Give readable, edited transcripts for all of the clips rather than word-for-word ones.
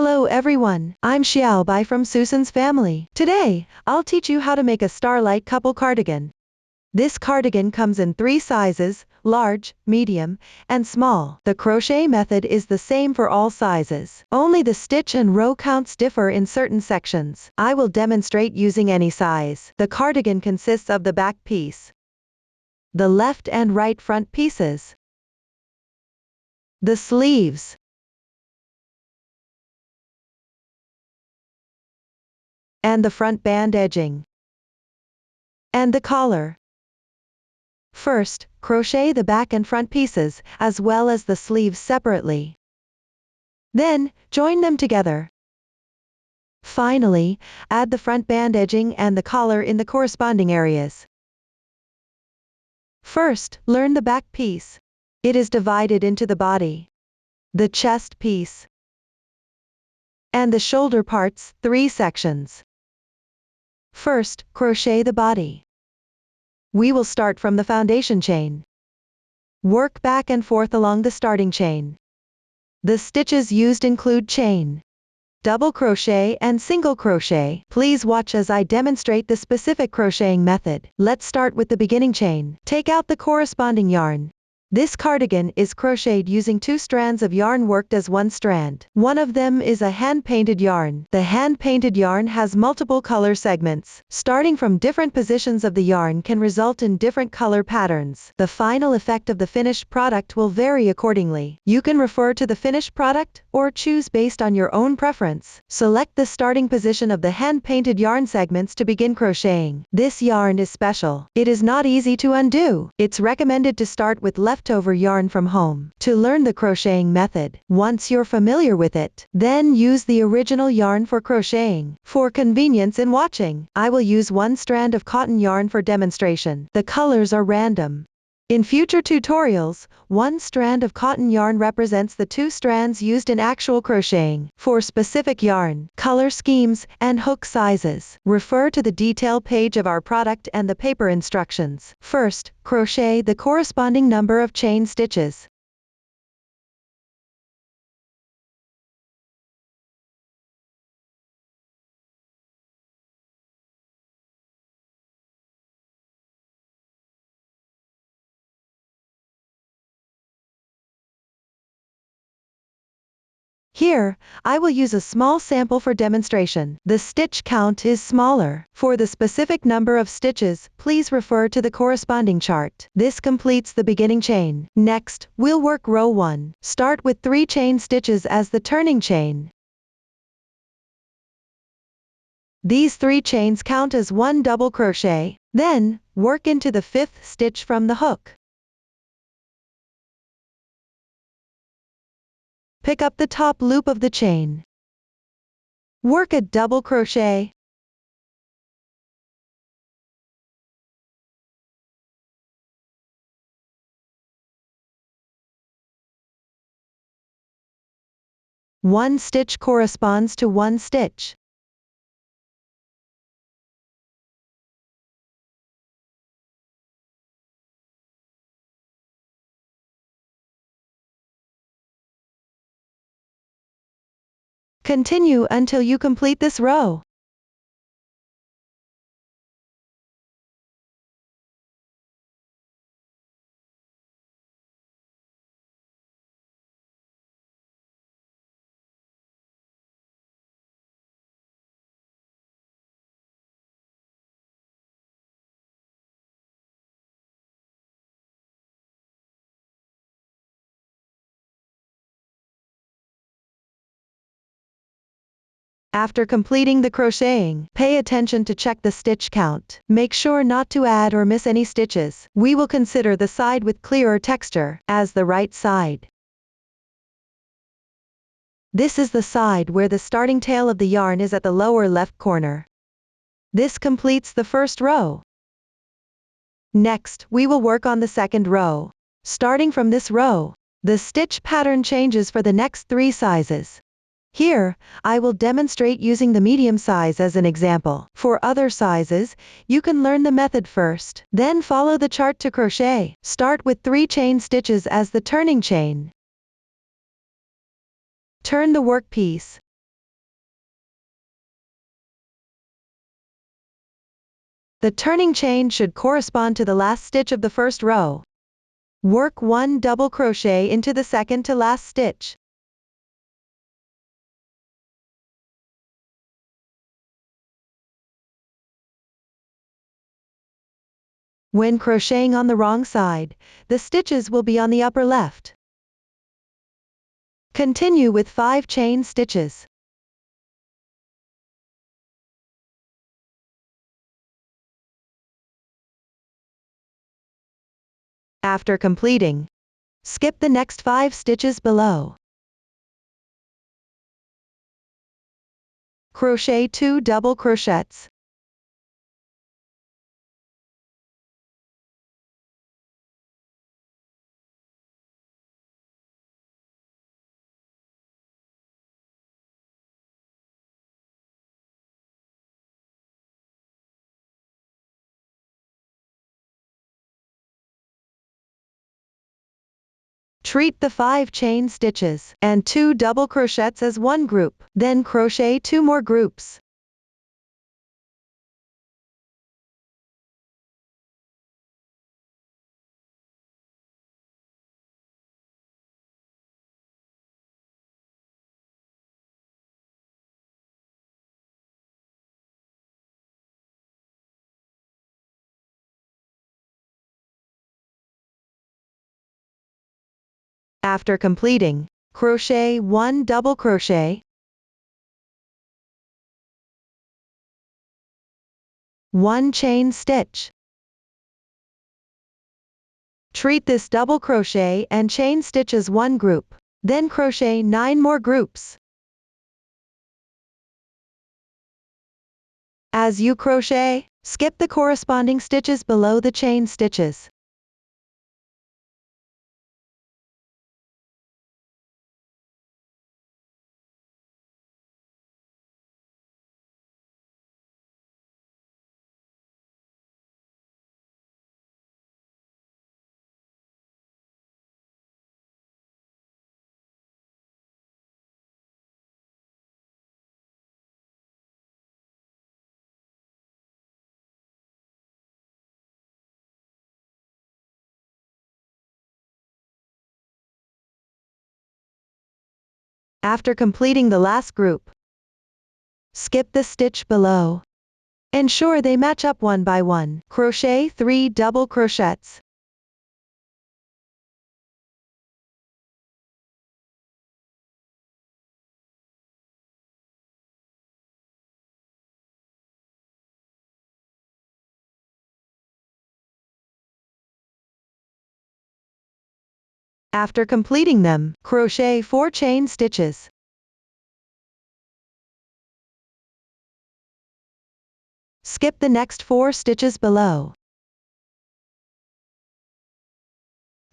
Hello everyone, I'm Xiaobai from Susan's family. Today, I'll teach you how to make a Starlight couple cardigan. This cardigan comes in 3 sizes, large, medium, and small. The crochet method is the same for all sizes. Only the stitch and row counts differ in certain sections. I will demonstrate using any size. The cardigan consists of the back piece, the left and right front pieces, the sleeves, and the front band edging, and the collar. First, crochet the back and front pieces, as well as the sleeves separately. Then, join them together. Finally, add the front band edging and the collar in the corresponding areas. First, learn the back piece. It is divided into the body, the chest piece, and the shoulder parts, 3 sections. First, crochet the body. We will start from the foundation chain. Work back and forth along the starting chain. The stitches used include chain, double crochet and single crochet. Please watch as I demonstrate the specific crocheting method. Let's start with the beginning chain. Take out the corresponding yarn. This cardigan is crocheted using 2 strands of yarn worked as 1 strand. One of them is a hand-painted yarn. The hand-painted yarn has multiple color segments. Starting from different positions of the yarn can result in different color patterns. The final effect of the finished product will vary accordingly. You can refer to the finished product, or choose based on your own preference. Select the starting position of the hand-painted yarn segments to begin crocheting. This yarn is special. It is not easy to undo. It's recommended to start with leftover yarn from home to learn the crocheting method. Once you're familiar with it, then use the original yarn for crocheting. For convenience in watching, I will use 1 strand of cotton yarn for demonstration. The colors are random. In future tutorials, 1 strand of cotton yarn represents the 2 strands used in actual crocheting. For specific yarn, color schemes, and hook sizes, refer to the detail page of our product and the paper instructions. First, crochet the corresponding number of chain stitches. Here, I will use a small sample for demonstration. The stitch count is smaller. For the specific number of stitches, please refer to the corresponding chart. This completes the beginning chain. Next, we'll work row 1. Start with 3 chain stitches as the turning chain. These 3 chains count as 1 double crochet. Then, work into the 5th stitch from the hook. Pick up the top loop of the chain. Work a double crochet. One stitch corresponds to 1 stitch. Continue until you complete this row. After completing the crocheting, pay attention to check the stitch count. Make sure not to add or miss any stitches. We will consider the side with clearer texture as the right side. This is the side where the starting tail of the yarn is at the lower left corner. This completes the first row. Next, we will work on the second row. Starting from this row, the stitch pattern changes for the next 3 sizes. Here, I will demonstrate using the medium size as an example. For other sizes, you can learn the method first. Then follow the chart to crochet. Start with 3 chain stitches as the turning chain. Turn the work piece. The turning chain should correspond to the last stitch of the first row. Work 1 double crochet into the second to last stitch. When crocheting on the wrong side, the stitches will be on the upper left. Continue with 5 chain stitches. After completing, skip the next 5 stitches below. Crochet 2 double crochets. Treat the 5 chain stitches and 2 double crochets as one group, then crochet 2 more groups. After completing, crochet 1 double crochet, 1 chain stitch. Treat this double crochet and chain stitch as one group, then crochet 9 more groups. As you crochet, skip the corresponding stitches below the chain stitches. After completing the last group, skip the stitch below. Ensure they match up one by one. Crochet 3 double crochets. After completing them, crochet 4 chain stitches. Skip the next 4 stitches below.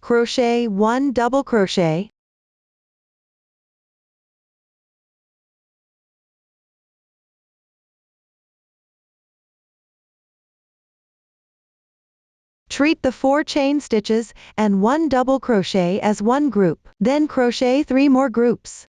Crochet 1 double crochet, treat the 4 chain stitches and 1 double crochet as one group, then crochet 3 more groups.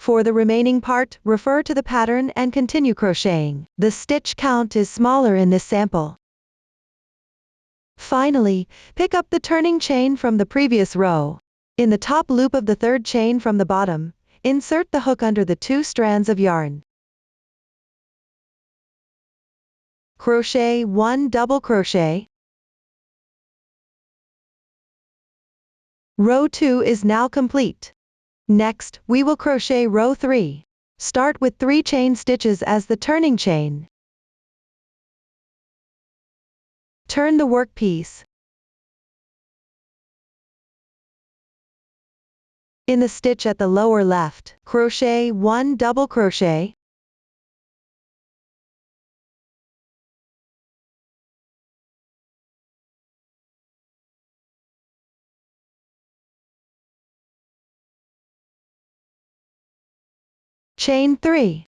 For the remaining part, refer to the pattern and continue crocheting. The stitch count is smaller in this sample. Finally, pick up the turning chain from the previous row. In the top loop of the third chain from the bottom, insert the hook under the 2 strands of yarn. Crochet 1 double crochet. Row 2 is now complete. Next, we will crochet row 3. Start with 3 chain stitches as the turning chain. Turn the workpiece. In the stitch at the lower left, crochet 1 double crochet. Chain 3.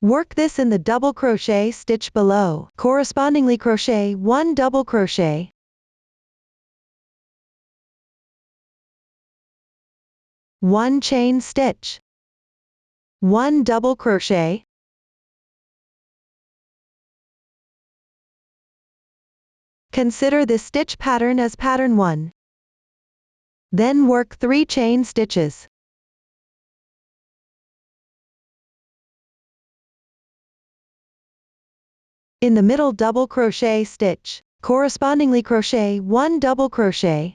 Work this in the double crochet stitch below, correspondingly crochet 1 double crochet. One chain stitch. 1 double crochet. Consider this stitch pattern as pattern 1. Then work 3 chain stitches. In the middle double crochet stitch, correspondingly crochet 1 double crochet.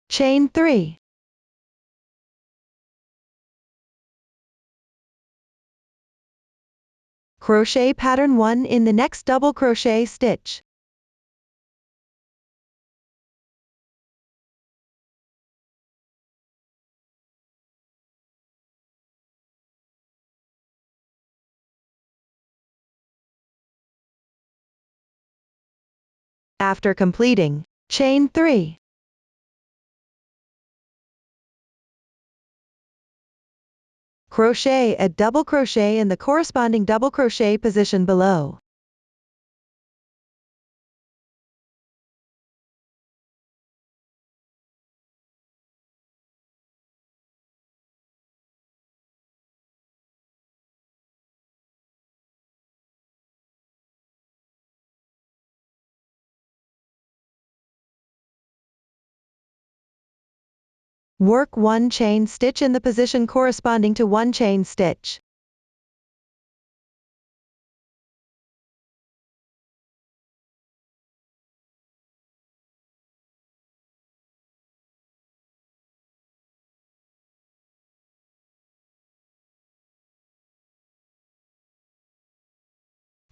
Chain 3. Crochet pattern 1 in the next double crochet stitch. After completing, chain 3. Crochet a double crochet in the corresponding double crochet position below. Work 1 chain stitch in the position corresponding to 1 chain stitch.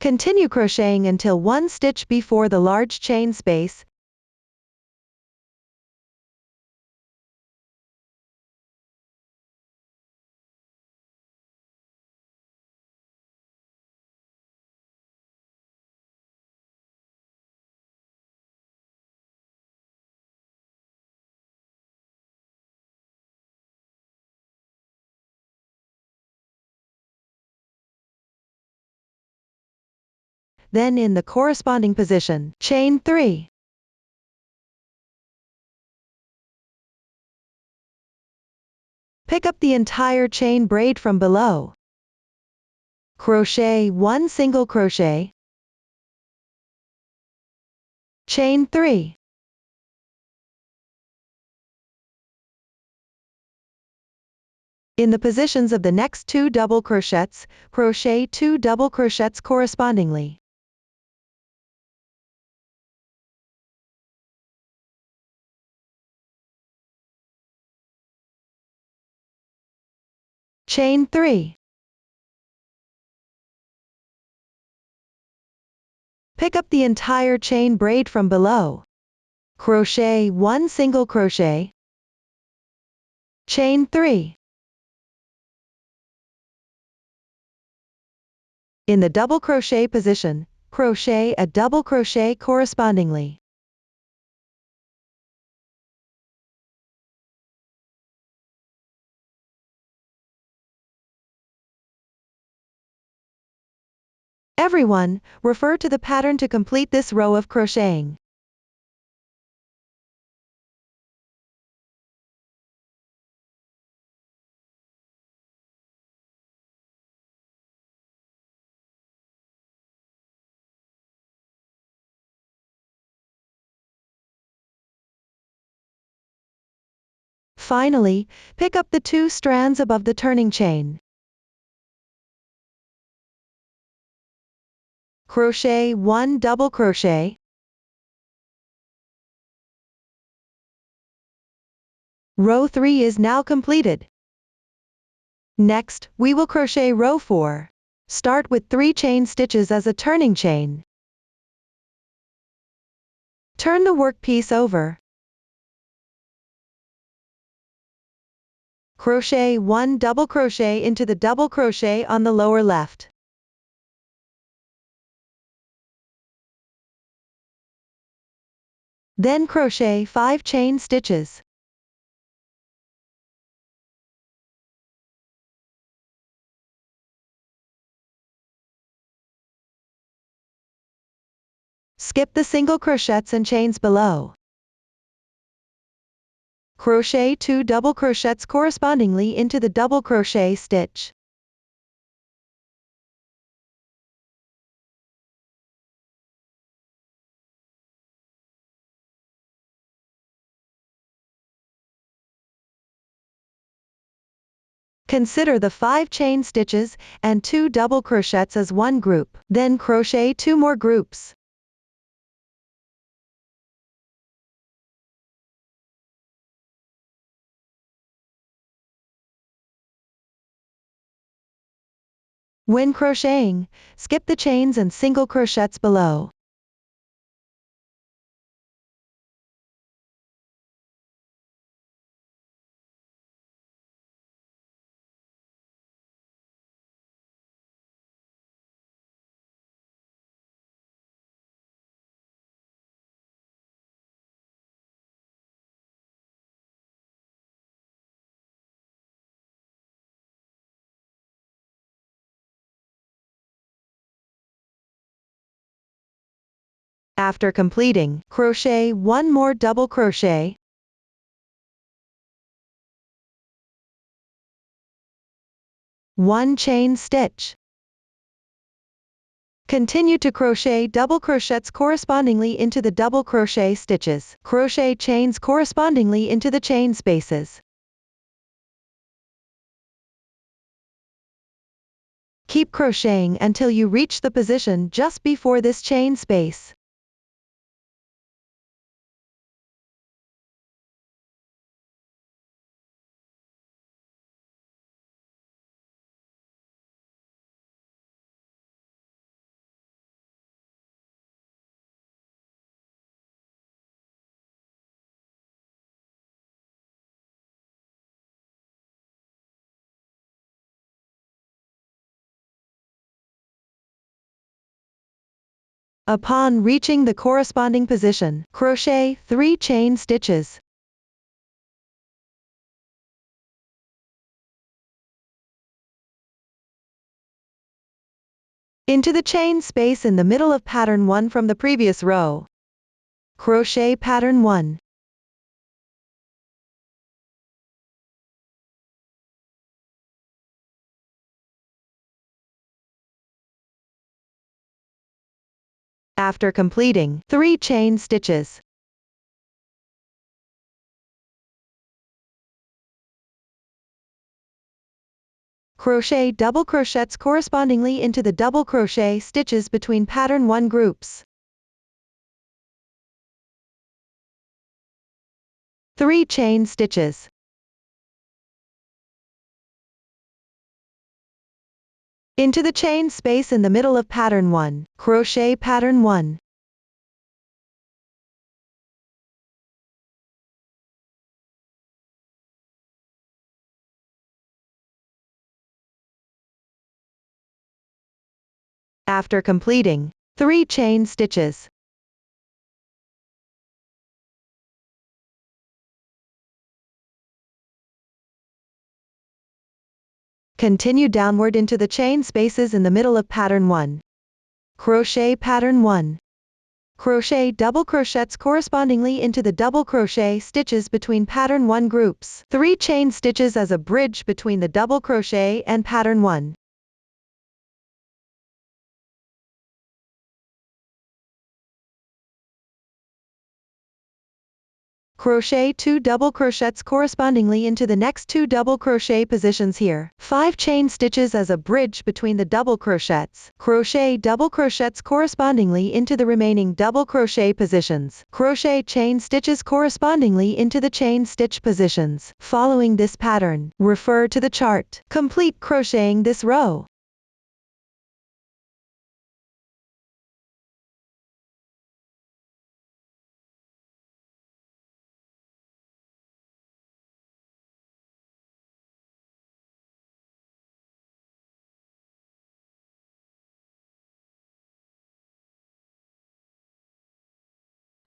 Continue crocheting until 1 stitch before the large chain space. Then in the corresponding position, chain 3. Pick up the entire chain braid from below. Crochet 1 single crochet. Chain 3. In the positions of the next 2 double crochets, crochet 2 double crochets correspondingly. Chain 3. Pick up the entire chain braid from below. Crochet 1 single crochet. Chain 3. In the double crochet position, crochet a double crochet correspondingly. Everyone, refer to the pattern to complete this row of crocheting. Finally, pick up the 2 strands above the turning chain. Crochet 1 double crochet. Row 3 is now completed. Next, we will crochet row 4. Start with 3 chain stitches as a turning chain. Turn the workpiece over. Crochet 1 double crochet into the double crochet on the lower left. Then crochet 5 chain stitches. Skip the single crochets and chains below. Crochet 2 double crochets correspondingly into the double crochet stitch. Consider the 5 chain stitches and 2 double crochets as one group, then crochet 2 more groups. When crocheting, skip the chains and single crochets below. After completing, crochet 1 more double crochet, one chain stitch. Continue to crochet double crochets correspondingly into the double crochet stitches. Crochet chains correspondingly into the chain spaces. Keep crocheting until you reach the position just before this chain space. Upon reaching the corresponding position, crochet 3 chain stitches. Into the chain space in the middle of pattern 1 from the previous row. Crochet pattern 1. After completing 3 chain stitches, crochet double crochets correspondingly into the double crochet stitches between pattern 1 groups. 3 chain stitches. Into the chain space in the middle of pattern 1, crochet pattern 1. After completing 3 chain stitches, continue downward into the chain spaces in the middle of pattern 1. Crochet pattern 1. Crochet double crochets correspondingly into the double crochet stitches between pattern 1 groups. 3 chain stitches as a bridge between the double crochet and pattern 1. crochet 2 double crochets correspondingly into the next 2 double crochet positions here. 5 chain stitches as a bridge between the double crochets. Crochet double crochets correspondingly into the remaining double crochet positions. Crochet chain stitches correspondingly into the chain stitch positions. Following this pattern, refer to the chart. Complete crocheting this row.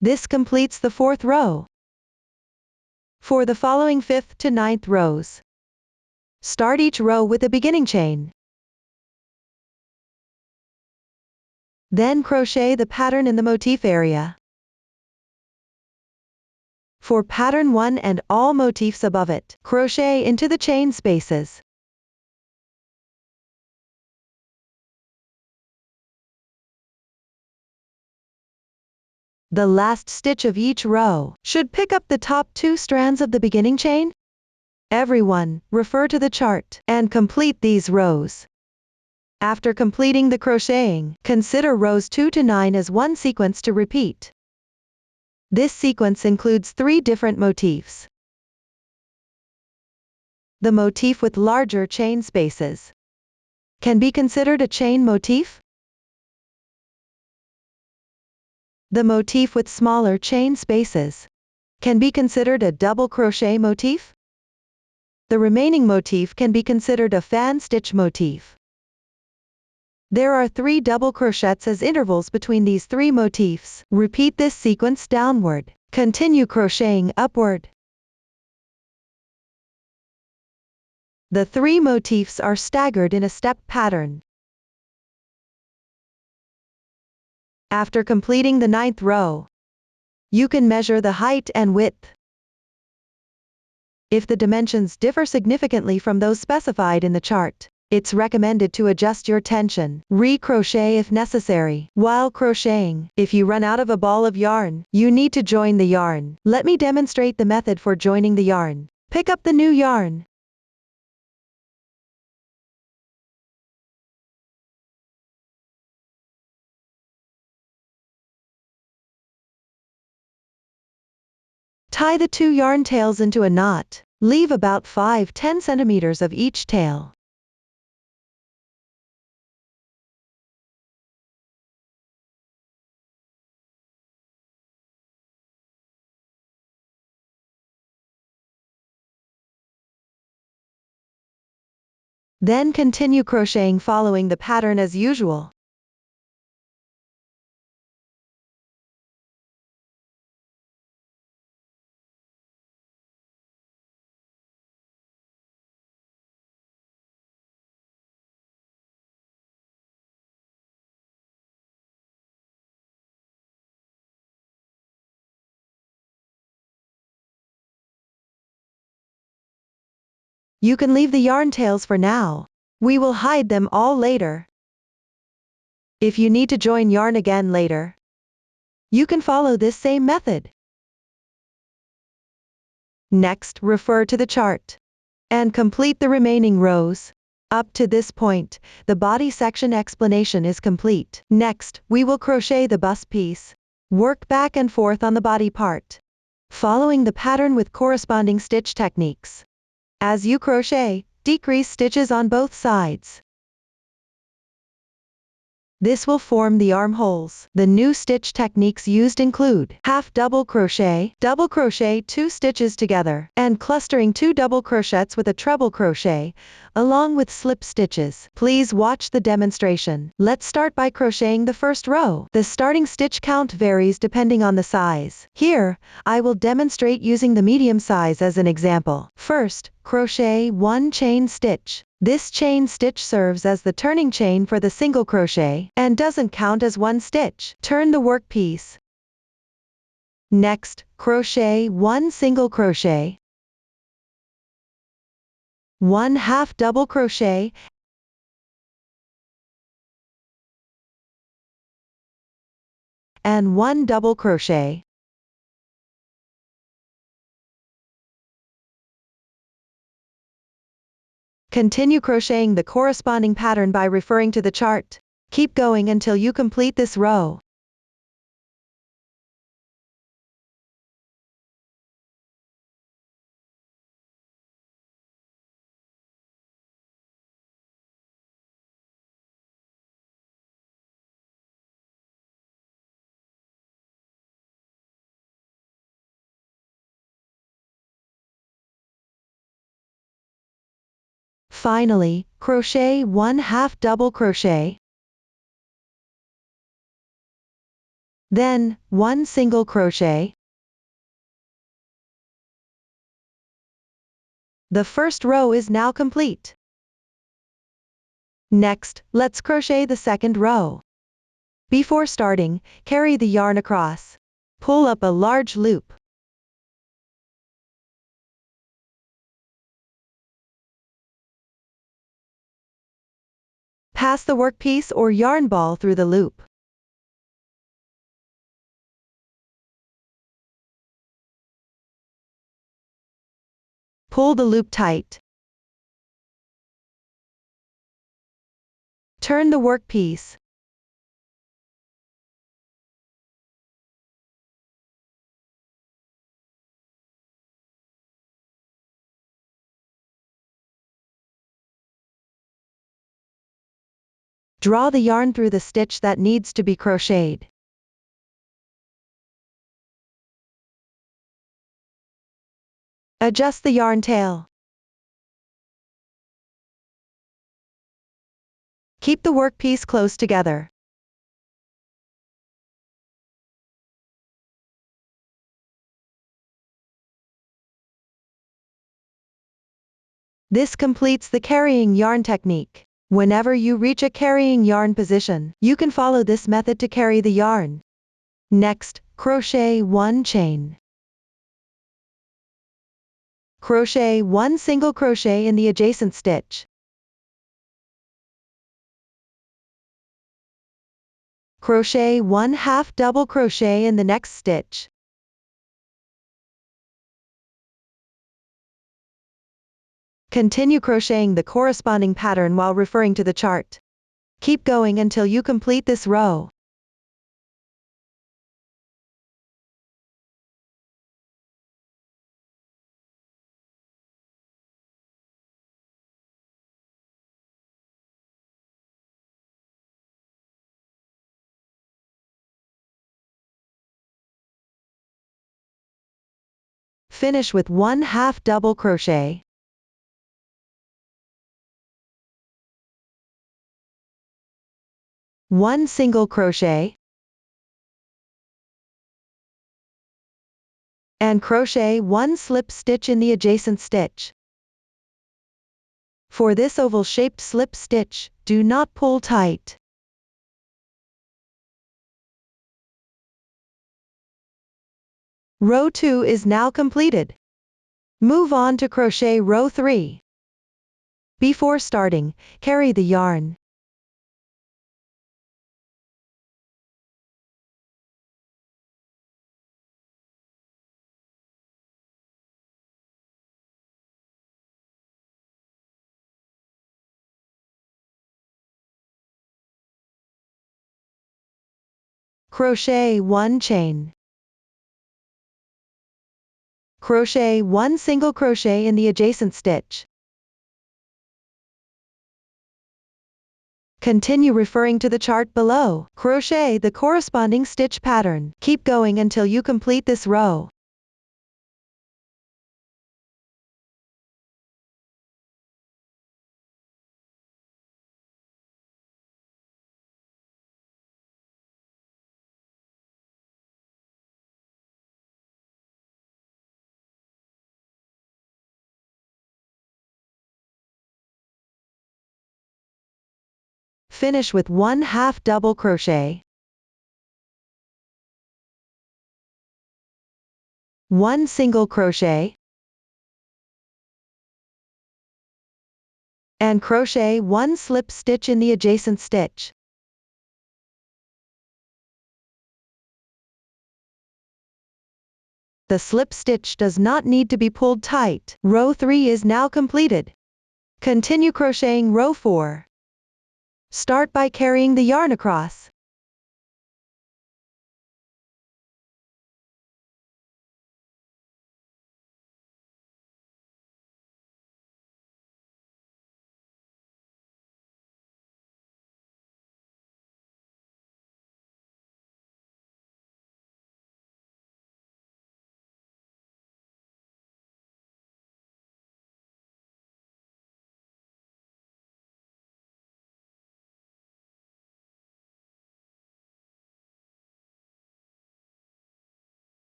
This completes the 4th row. For the following 5th to 9th rows, start each row with a beginning chain. Then crochet the pattern in the motif area. For pattern 1 and all motifs above it, crochet into the chain spaces. The last stitch of each row should pick up the top 2 strands of the beginning chain. Everyone, refer to the chart and complete these rows. After completing the crocheting, consider rows 2 to 9 as one sequence to repeat. This sequence includes 3 different motifs. The motif with larger chain spaces can be considered a chain motif. The motif with smaller chain spaces can be considered a double crochet motif. The remaining motif can be considered a fan stitch motif. There are 3 double crochets as intervals between these 3 motifs. Repeat this sequence downward. Continue crocheting upward. The 3 motifs are staggered in a step pattern. After completing the 9th row, you can measure the height and width. If the dimensions differ significantly from those specified in the chart, it's recommended to adjust your tension. Recrochet if necessary. While crocheting, if you run out of a ball of yarn, you need to join the yarn. Let me demonstrate the method for joining the yarn. Pick up the new yarn. Tie the 2 yarn tails into a knot. Leave about 5–10 centimeters of each tail. Then continue crocheting following the pattern as usual. You can leave the yarn tails for now. We will hide them all later. If you need to join yarn again later, you can follow this same method. Next, refer to the chart and complete the remaining rows. Up to this point, the body section explanation is complete. Next, we will crochet the bust piece. Work back and forth on the body part, following the pattern with corresponding stitch techniques. As you crochet, decrease stitches on both sides. This will form the armholes. The new stitch techniques used include half double crochet 2 stitches together, and clustering 2 double crochets with a treble crochet, along with slip stitches. Please watch the demonstration. Let's start by crocheting the first row. The starting stitch count varies depending on the size. Here, I will demonstrate using the medium size as an example. First, crochet 1 chain stitch. This chain stitch serves as the turning chain for the single crochet, and doesn't count as one stitch. Turn the work piece. Next, crochet 1 single crochet, 1 half double crochet, and 1 double crochet. Continue crocheting the corresponding pattern by referring to the chart. Keep going until you complete this row. Finally, crochet 1/2 double crochet. Then, 1 single crochet. The first row is now complete. Next, let's crochet the second row. Before starting, carry the yarn across. Pull up a large loop. Pass the workpiece or yarn ball through the loop. Pull the loop tight. Turn the workpiece. Draw the yarn through the stitch that needs to be crocheted. Adjust the yarn tail. Keep the workpiece close together. This completes the carrying yarn technique. Whenever you reach a carrying yarn position, you can follow this method to carry the yarn. Next, crochet 1 chain. Crochet 1 single crochet in the adjacent stitch. Crochet 1/2 double crochet in the next stitch. Continue crocheting the corresponding pattern while referring to the chart. Keep going until you complete this row. Finish with 1/2 double crochet. One single crochet. And crochet 1 slip stitch in the adjacent stitch. For this oval-shaped slip stitch, do not pull tight. Row 2 is now completed. Move on to crochet row 3. Before starting, carry the yarn. Crochet 1 chain. Crochet 1 single crochet in the adjacent stitch. Continue referring to the chart below. Crochet the corresponding stitch pattern. Keep going until you complete this row. Finish with 1/2 double crochet. 1 single crochet. And crochet 1 slip stitch in the adjacent stitch. The slip stitch does not need to be pulled tight. Row 3 is now completed. Continue crocheting row 4. Start by carrying the yarn across.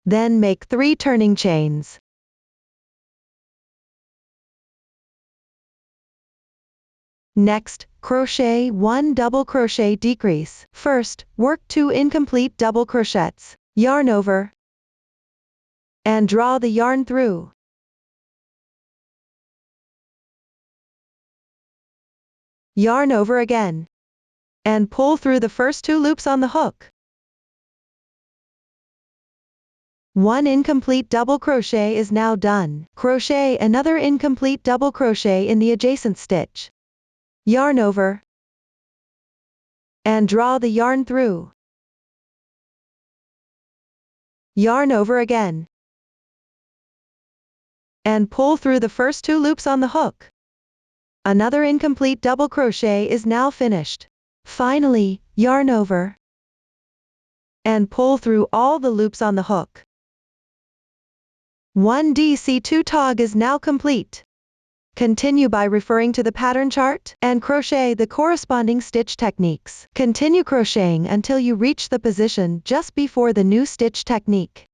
Then make 3 turning chains. Next, crochet 1 double crochet decrease. First, work 2 incomplete double crochets, yarn over, and draw the yarn through. Yarn over again, and pull through the first 2 loops on the hook. 1 incomplete double crochet is now done. Crochet another incomplete double crochet in the adjacent stitch. Yarn over, and draw the yarn through. Yarn over again, and pull through the first 2 loops on the hook. Another incomplete double crochet is now finished. Finally, yarn over, and pull through all the loops on the hook. 1 DC2 tog is now complete. Continue by referring to the pattern chart and crochet the corresponding stitch techniques. Continue crocheting until you reach the position just before the new stitch technique.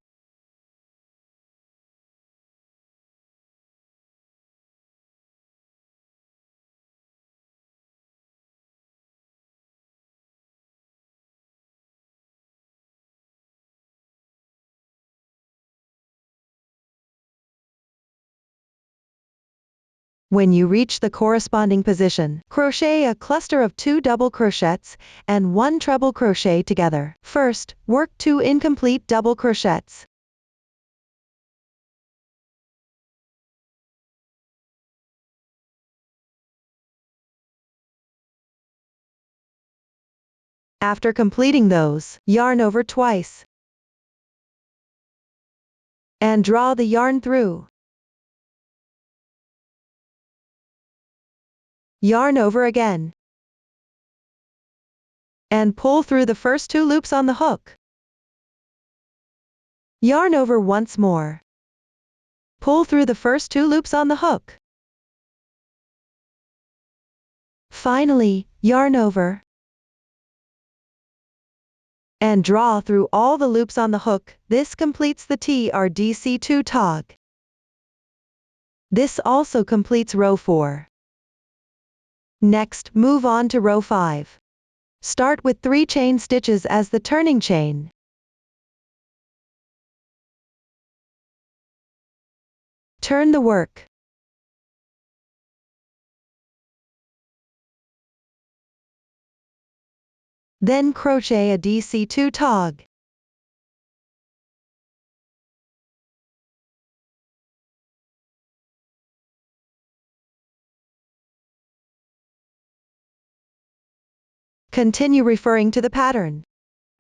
When you reach the corresponding position, crochet a cluster of 2 double crochets and 1 treble crochet together. First, work 2 incomplete double crochets. After completing those, yarn over twice, and draw the yarn through. Yarn over again, and pull through the first 2 loops on the hook. Yarn over once more. Pull through the first 2 loops on the hook. Finally, yarn over, and draw through all the loops on the hook. This completes the TRDC2 tog. This also completes row 4. Next, move on to row 5. Start with 3 chain stitches as the turning chain. Turn the work. Then crochet a DC2 tog. Continue referring to the pattern,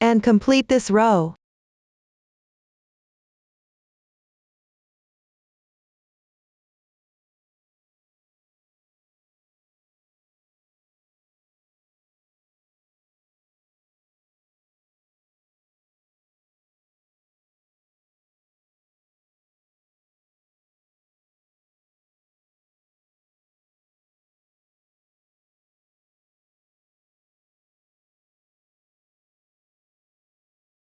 and complete this row.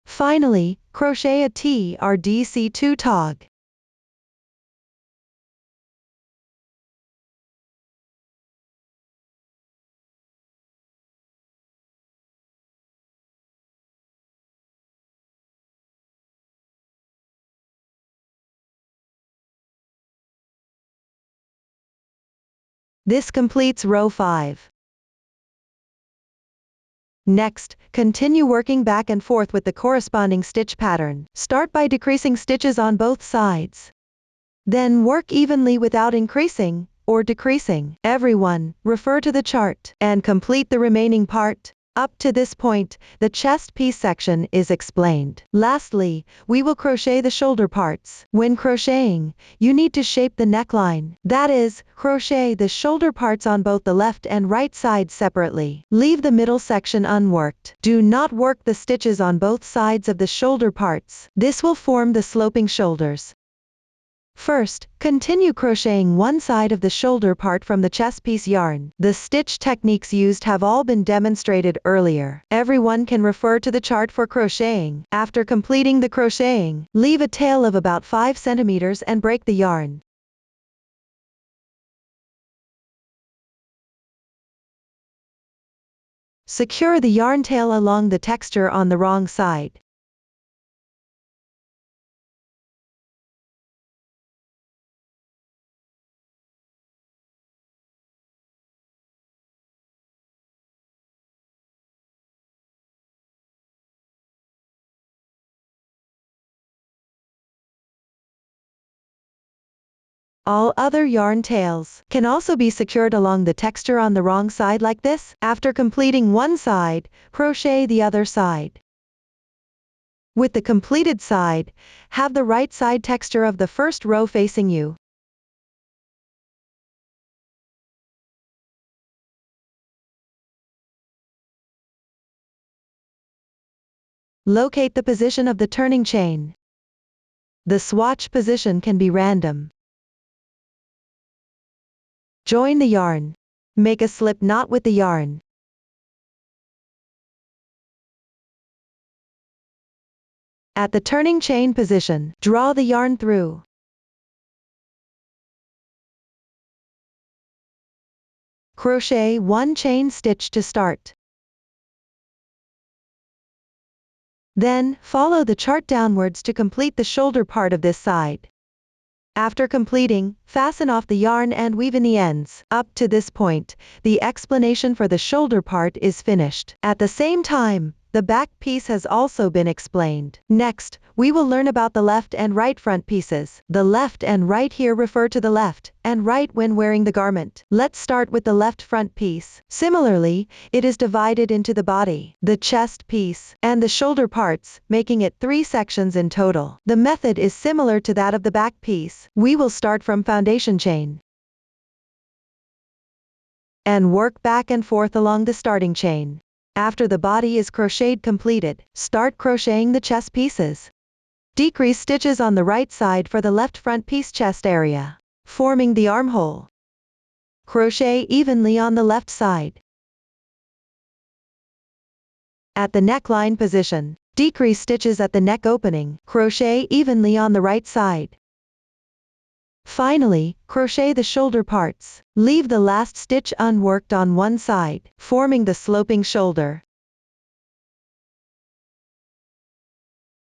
Finally, crochet a TRDC2 tog. This completes row 5. Next, continue working back and forth with the corresponding stitch pattern. Start by decreasing stitches on both sides. Then work evenly without increasing or decreasing. Everyone, refer to the chart and complete the remaining part. Up to this point, the chest piece section is explained. Lastly, we will crochet the shoulder parts. When crocheting, you need to shape the neckline. That is, crochet the shoulder parts on both the left and right sides separately. Leave the middle section unworked. Do not work the stitches on both sides of the shoulder parts. This will form the sloping shoulders. First, continue crocheting one side of the shoulder part from the chest piece yarn. The stitch techniques used have all been demonstrated earlier. Everyone can refer to the chart for crocheting. After completing the crocheting, leave a tail of about 5 centimeters and break the yarn. Secure the yarn tail along the texture on the wrong side. All other yarn tails can also be secured along the texture on the wrong side like this. After completing one side, crochet the other side. With the completed side, have the right side texture of the first row facing you. Locate the position of the turning chain. The swatch position can be random. Join the yarn. Make a slip knot with the yarn. At the turning chain position, draw the yarn through. Crochet one chain stitch to start. Then, follow the chart downwards to complete the shoulder part of this side. After completing, fasten off the yarn and weave in the ends. Up to this point, the explanation for the shoulder part is finished. At the same time, the back piece has also been explained. Next, we will learn about the left and right front pieces. The left and right here refer to the left and right when wearing the garment. Let's start with the left front piece. Similarly, it is divided into the body, the chest piece, and the shoulder parts, making it 3 sections in total. The method is similar to that of the back piece. We will start from foundation chain and work back and forth along the starting chain. After the body is crocheted completed, start crocheting the chest pieces. Decrease stitches on the right side for the left front piece chest area, forming the armhole. Crochet evenly on the left side. At the neckline position, decrease stitches at the neck opening. Crochet evenly on the right side. Finally, crochet the shoulder parts. Leave the last stitch unworked on one side, forming the sloping shoulder.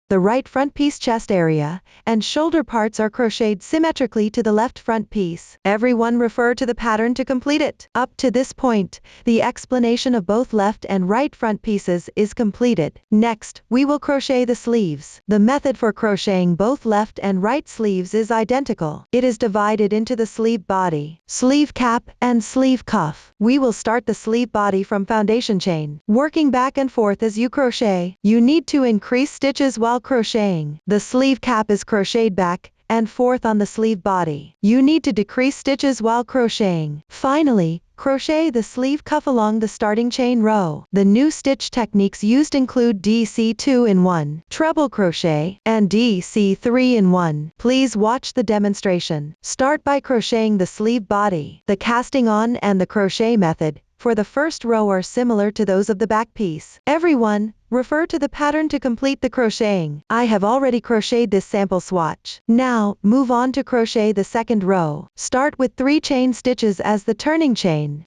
The right front piece chest area and shoulder parts are crocheted symmetrically to the left front piece. Everyone refer to the pattern to complete it. Up to this point, the explanation of both left and right front pieces is completed. Next, we will crochet the sleeves. The method for crocheting both left and right sleeves is identical. It is divided into the sleeve body, sleeve cap, and sleeve cuff. We will start the sleeve body from foundation chain, working back and forth as you crochet. You need to increase stitches while crocheting. The sleeve cap is crocheted back and forth on the sleeve body. You need to decrease stitches while crocheting. Finally, crochet the sleeve cuff along the starting chain row. The new stitch techniques used include DC 2-in-1, treble crochet, and DC 3-in-1. Please watch the demonstration. Start by crocheting the sleeve body. The casting on and the crochet method for the first row are similar to those of the back piece. Everyone, refer to the pattern to complete the crocheting. I have already crocheted this sample swatch. Now, move on to crochet the second row. Start with 3 chain stitches as the turning chain.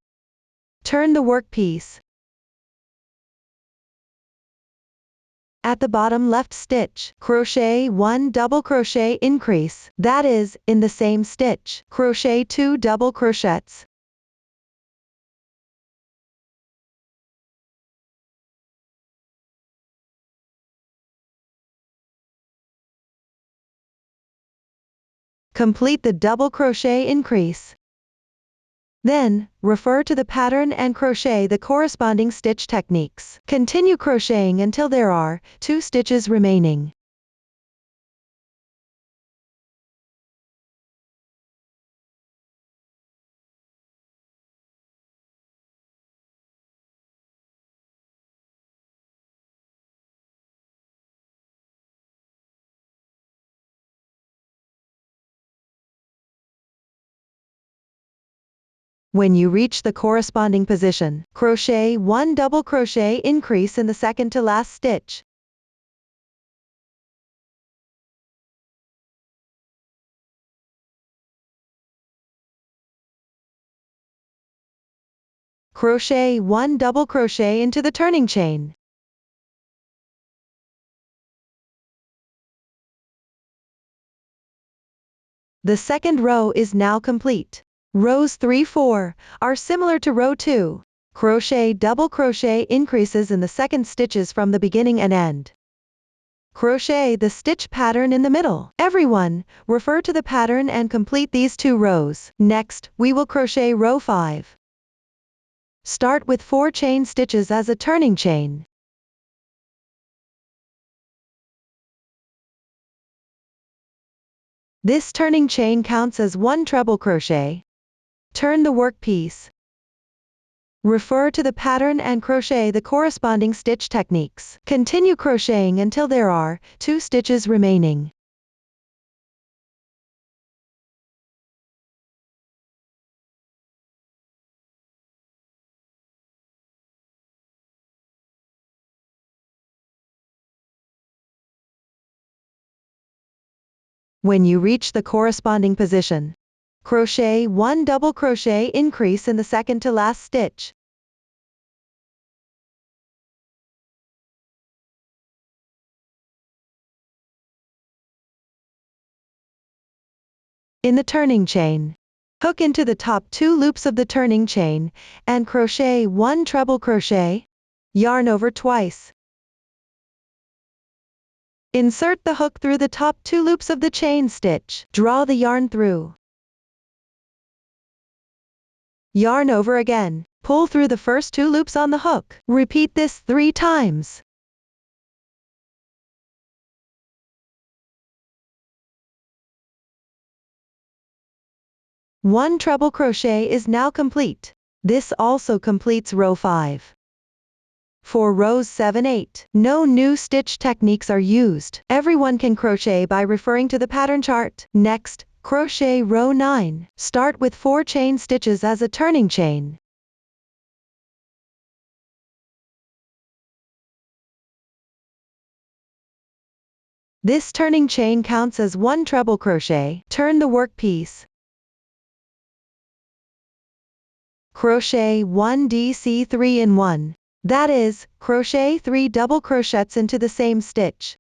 Turn the work piece. At the bottom left stitch, crochet 1 double crochet increase. That is, in the same stitch, crochet 2 double crochets. Complete the double crochet increase. Then, refer to the pattern and crochet the corresponding stitch techniques. Continue crocheting until there are 2 stitches remaining. When you reach the corresponding position, crochet 1 double crochet increase in the second to last stitch. Crochet 1 double crochet into the turning chain. The second row is now complete. Rows 3-4 are similar to row 2. Crochet double crochet increases in the second stitches from the beginning and end. Crochet the stitch pattern in the middle. Everyone, refer to the pattern and complete these 2 rows. Next, we will crochet row 5. Start with 4 chain stitches as a turning chain. This turning chain counts as 1 treble crochet. Turn the workpiece. Refer to the pattern and crochet the corresponding stitch techniques. Continue crocheting until there are 2 stitches remaining. When you reach the corresponding position, crochet 1 double crochet increase in the second to last stitch. In the turning chain, hook into the top 2 loops of the turning chain, and crochet 1 treble crochet. Yarn over twice. Insert the hook through the top 2 loops of the chain stitch. Draw the yarn through. Yarn over again. Pull through the first 2 loops on the hook. Repeat this 3 times. One treble crochet is now complete. This also completes row 5. For rows 7-8, no new stitch techniques are used. Everyone can crochet by referring to the pattern chart. Next, crochet row 9. Start with 4 chain stitches as a turning chain. This turning chain counts as 1 treble crochet. Turn the workpiece. Crochet 1 DC 3 in 1. That is, crochet 3 double crochets into the same stitch.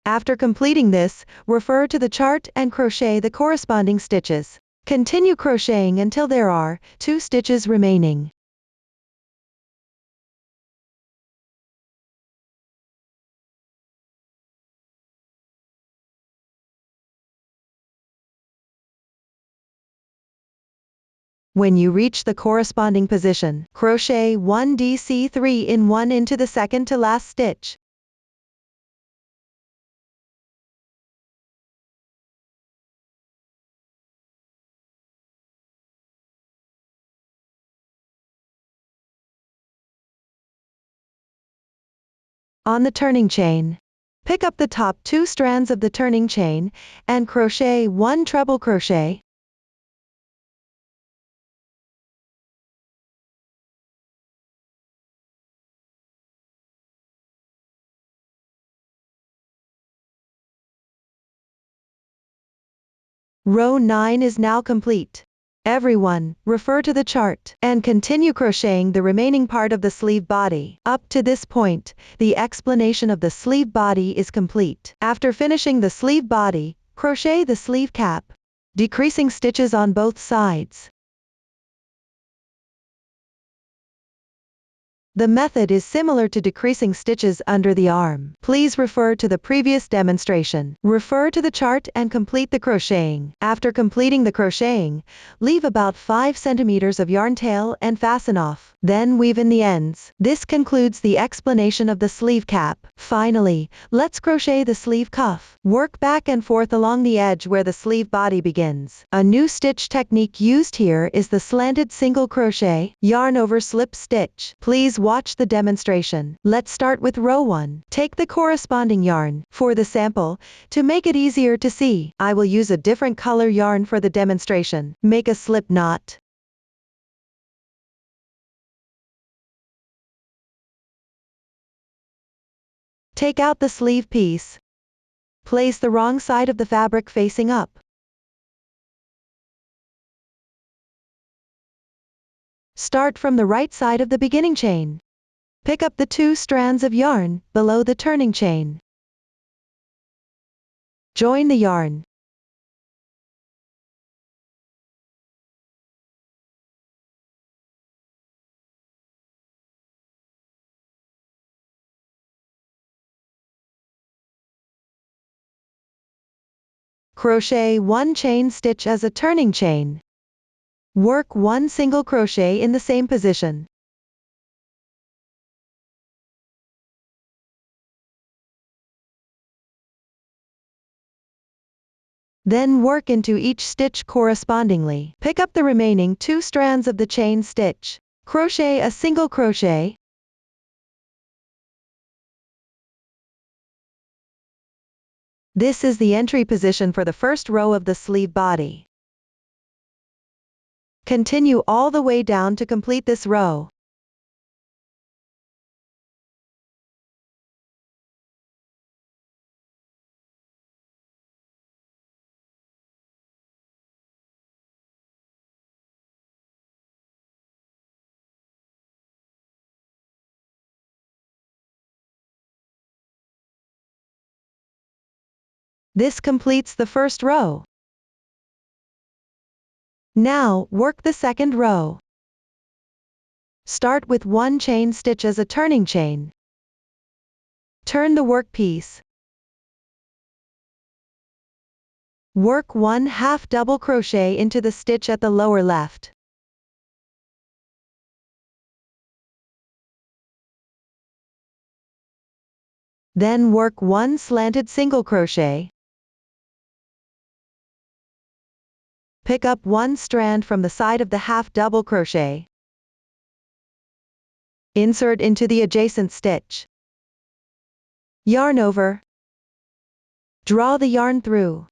After completing this, refer to the chart and crochet the corresponding stitches. Continue crocheting until there are 2 stitches remaining. When you reach the corresponding position, crochet 1 DC 3 in 1 into the second to last stitch. On the turning chain, pick up the top 2 strands of the turning chain, and crochet 1 treble crochet. Row 9 is now complete. Everyone, refer to the chart, and continue crocheting the remaining part of the sleeve body. Up to this point, the explanation of the sleeve body is complete. After finishing the sleeve body, crochet the sleeve cap, decreasing stitches on both sides. The method is similar to decreasing stitches under the arm. Please refer to the previous demonstration. Refer to the chart and complete the crocheting. After completing the crocheting, leave about 5 centimeters of yarn tail and fasten off. Then weave in the ends. This concludes the explanation of the sleeve cap. Finally, let's crochet the sleeve cuff. Work back and forth along the edge where the sleeve body begins. A new stitch technique used here is the slanted single crochet, yarn over slip stitch. Please watch the demonstration. Let's start with row 1. Take the corresponding yarn. For the sample, to make it easier to see, I will use a different color yarn for the demonstration. Make a slip knot. Take out the sleeve piece. Place the wrong side of the fabric facing up. Start from the right side of the beginning chain. Pick up the 2 strands of yarn below the turning chain. Join the yarn. Crochet 1 chain stitch as a turning chain. Work 1 single crochet in the same position. Then work into each stitch correspondingly. Pick up the remaining 2 strands of the chain stitch. Crochet a single crochet. This is the entry position for the first row of the sleeve body. Continue all the way down to complete this row. This completes the first row. Now, work the second row. Start with 1 chain stitch as a turning chain. Turn the work piece. Work 1/2 double crochet into the stitch at the lower left. Then work 1 slanted single crochet. Pick up 1 strand from the side of the half double crochet. Insert into the adjacent stitch. Yarn over. Draw the yarn through.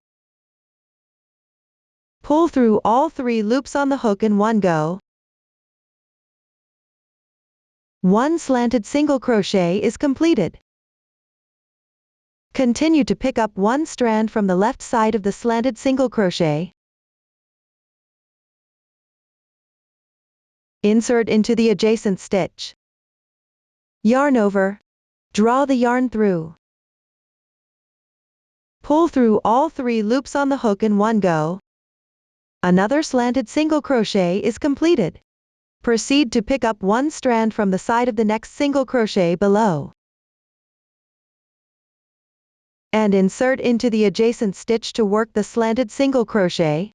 Pull through all 3 loops on the hook in one go. 1 slanted single crochet is completed. Continue to pick up 1 strand from the left side of the slanted single crochet. Insert into the adjacent stitch. Yarn over. Draw the yarn through. Pull through all 3 loops on the hook in one go. Another slanted single crochet is completed. Proceed to pick up 1 strand from the side of the next single crochet below. And insert into the adjacent stitch to work the slanted single crochet.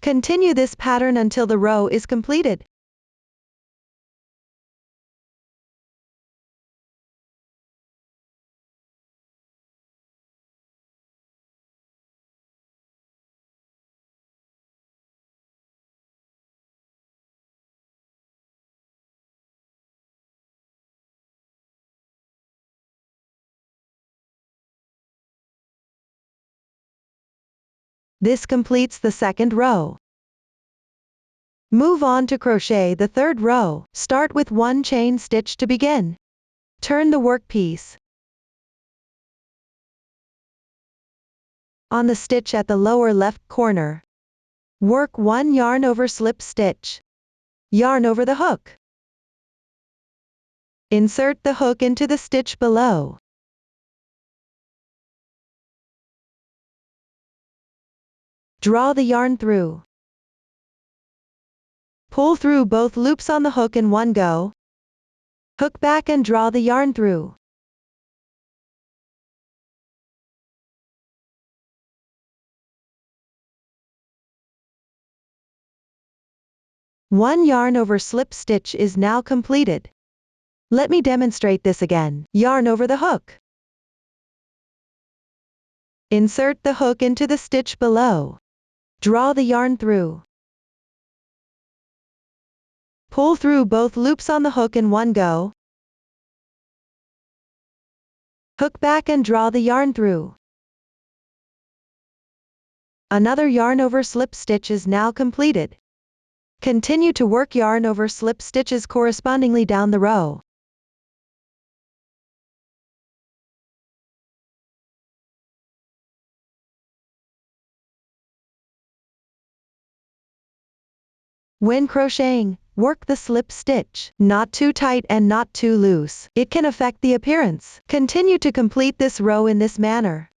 Continue this pattern until the row is completed. This completes the second row. Move on to crochet the third row. Start with 1 chain stitch to begin. Turn the work piece. On the stitch at the lower left corner, work 1 yarn over slip stitch. Yarn over the hook. Insert the hook into the stitch below. Draw the yarn through. Pull through both loops on the hook in one go. Hook back and draw the yarn through. One yarn over slip stitch is now completed. Let me demonstrate this again. Yarn over the hook. Insert the hook into the stitch below. Draw the yarn through. Pull through both loops on the hook in one go. Hook back and draw the yarn through. Another yarn over slip stitch is now completed. Continue to work yarn over slip stitches correspondingly down the row. When crocheting, work the slip stitch, not too tight and not too loose. It can affect the appearance. Continue to complete this row in this manner.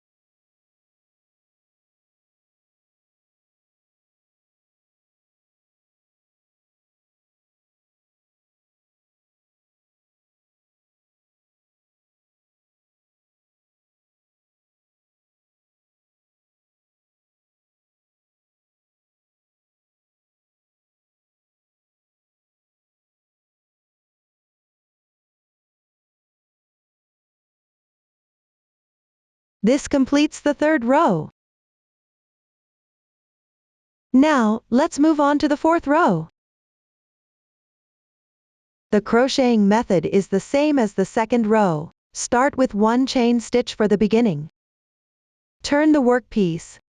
This completes the third row. Now, let's move on to the fourth row. The crocheting method is the same as the second row. Start with 1 chain stitch for the beginning. Turn the workpiece.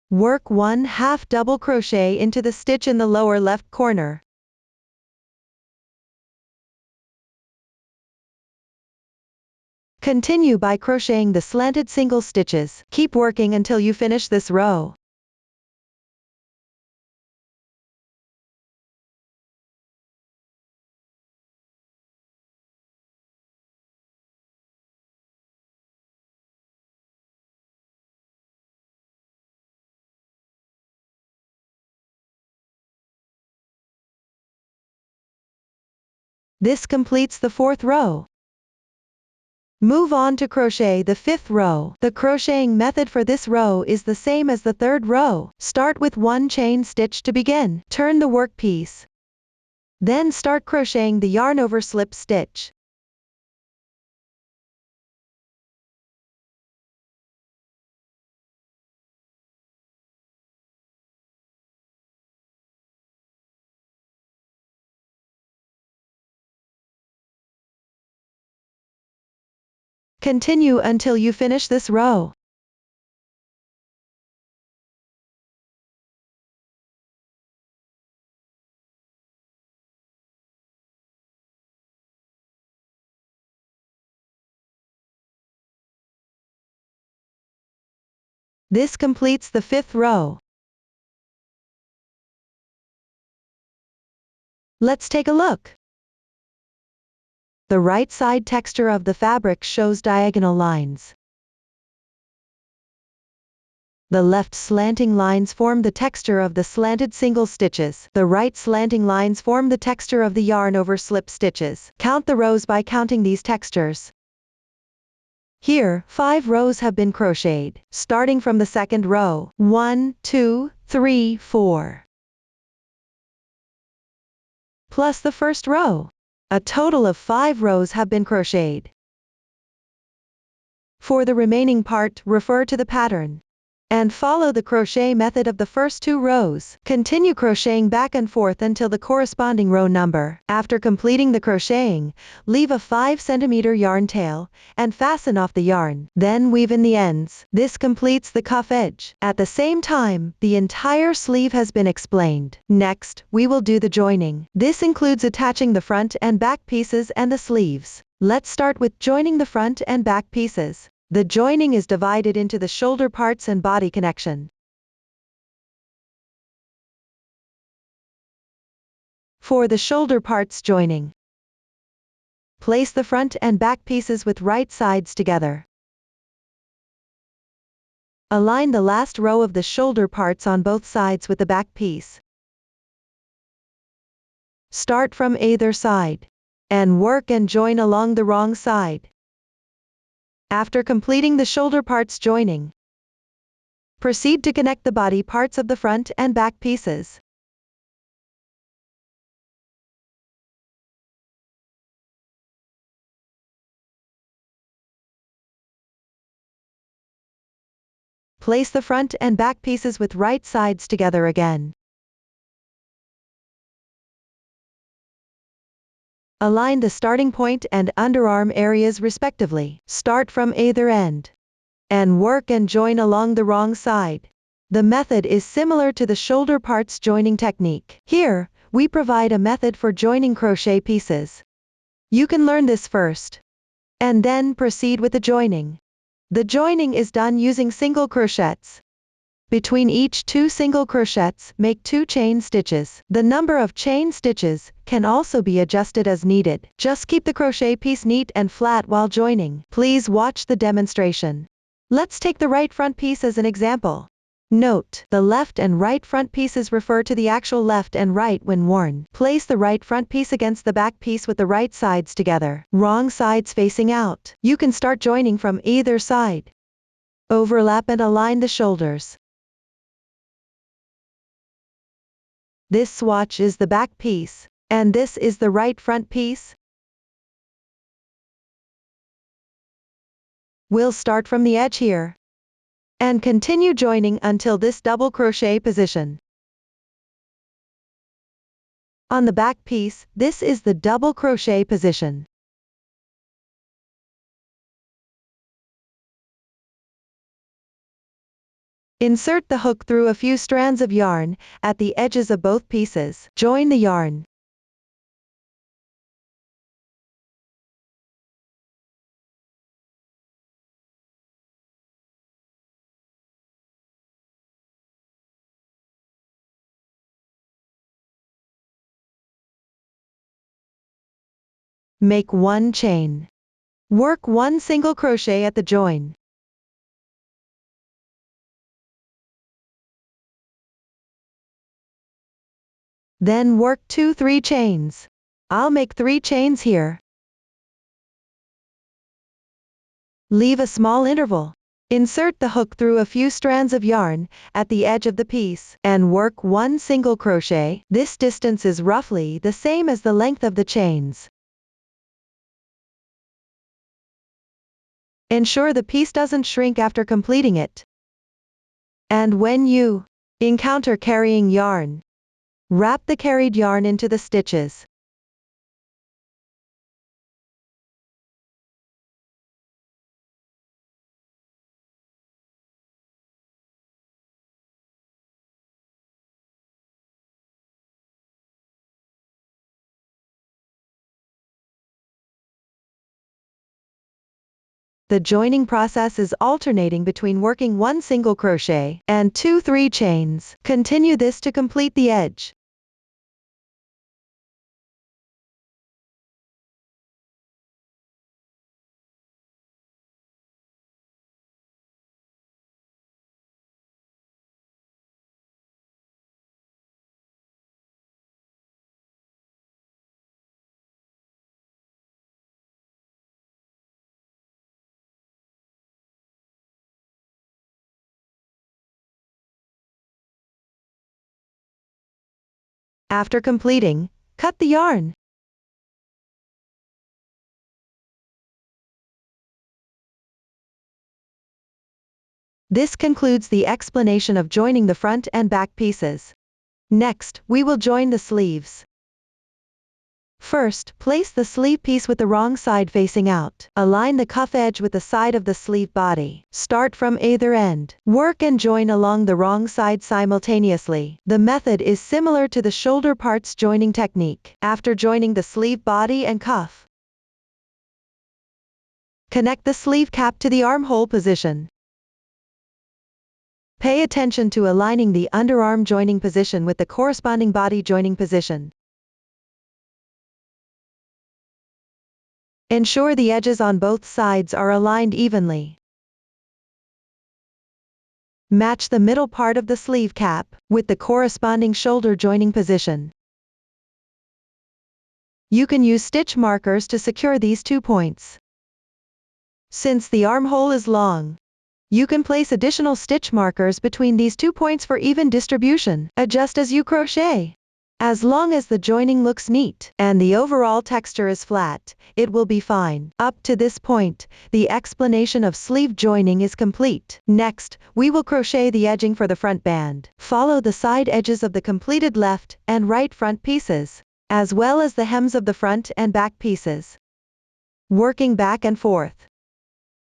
Work 1/2 double crochet into the stitch in the lower left corner. Continue by crocheting the slanted single stitches. Keep working until you finish this row. This completes the fourth row. Move on to crochet the fifth row. The crocheting method for this row is the same as the third row. Start with 1 chain stitch to begin. Turn the workpiece. Then start crocheting the yarn over slip stitch. Continue until you finish this row. This completes the fifth row. Let's take a look. The right side texture of the fabric shows diagonal lines. The left slanting lines form the texture of the slanted single stitches. The right slanting lines form the texture of the yarn over slip stitches. Count the rows by counting these textures. Here, 5 rows have been crocheted, starting from the second row. 1, 2, 3, 4. Plus the first row. A total of 5 rows have been crocheted. For the remaining part, refer to the pattern and follow the crochet method of the first 2 rows. Continue crocheting back and forth until the corresponding row number. After completing the crocheting, leave a 5 cm yarn tail and fasten off the yarn. Then weave in the ends. This completes the cuff edge. At the same time, the entire sleeve has been explained. Next, we will do the joining. This includes attaching the front and back pieces and the sleeves. Let's start with joining the front and back pieces. The joining is divided into the shoulder parts and body connection. For the shoulder parts joining, place the front and back pieces with right sides together. Align the last row of the shoulder parts on both sides with the back piece. Start from either side, and work and join along the wrong side. After completing the shoulder parts joining, proceed to connect the body parts of the front and back pieces. Place the front and back pieces with right sides together again. Align the starting point and underarm areas respectively. Start from either end, and work and join along the wrong side. The method is similar to the shoulder parts joining technique. Here, we provide a method for joining crochet pieces. You can learn this first, and then proceed with the joining. The joining is done using single crochets. Between each 2 single crochets, make 2 chain stitches. The number of chain stitches can also be adjusted as needed. Just keep the crochet piece neat and flat while joining. Please watch the demonstration. Let's take the right front piece as an example. Note, the left and right front pieces refer to the actual left and right when worn. Place the right front piece against the back piece with the right sides together, wrong sides facing out. You can start joining from either side. Overlap and align the shoulders. This swatch is the back piece, and this is the right front piece. We'll start from the edge here, and continue joining until this double crochet position. On the back piece, this is the double crochet position. Insert the hook through a few strands of yarn at the edges of both pieces. Join the yarn. Make 1 chain. Work 1 single crochet at the join. Then work 2-3 chains. I'll make 3 chains here. Leave a small interval. Insert the hook through a few strands of yarn at the edge of the piece and work 1 single crochet. This distance is roughly the same as the length of the chains. Ensure the piece doesn't shrink after completing it. And when you encounter carrying yarn, wrap the carried yarn into the stitches. The joining process is alternating between working 1 single crochet and 2-3 chains. Continue this to complete the edge. After completing, cut the yarn. This concludes the explanation of joining the front and back pieces. Next, we will join the sleeves. First, place the sleeve piece with the wrong side facing out. Align the cuff edge with the side of the sleeve body. Start from either end. Work and join along the wrong side simultaneously. The method is similar to the shoulder parts joining technique. After joining the sleeve body and cuff, Connect the sleeve cap to the armhole position. Pay attention to aligning the underarm joining position with the corresponding body joining position. Ensure the edges on both sides are aligned evenly. Match the middle part of the sleeve cap with the corresponding shoulder joining position. You can use stitch markers to secure these 2 points. Since the armhole is long, you can place additional stitch markers between these 2 points for even distribution. Adjust as you crochet. As long as the joining looks neat and the overall texture is flat, it will be fine. Up to this point, the explanation of sleeve joining is complete. Next, we will crochet the edging for the front band. Follow the side edges of the completed left and right front pieces, as well as the hems of the front and back pieces, working back and forth.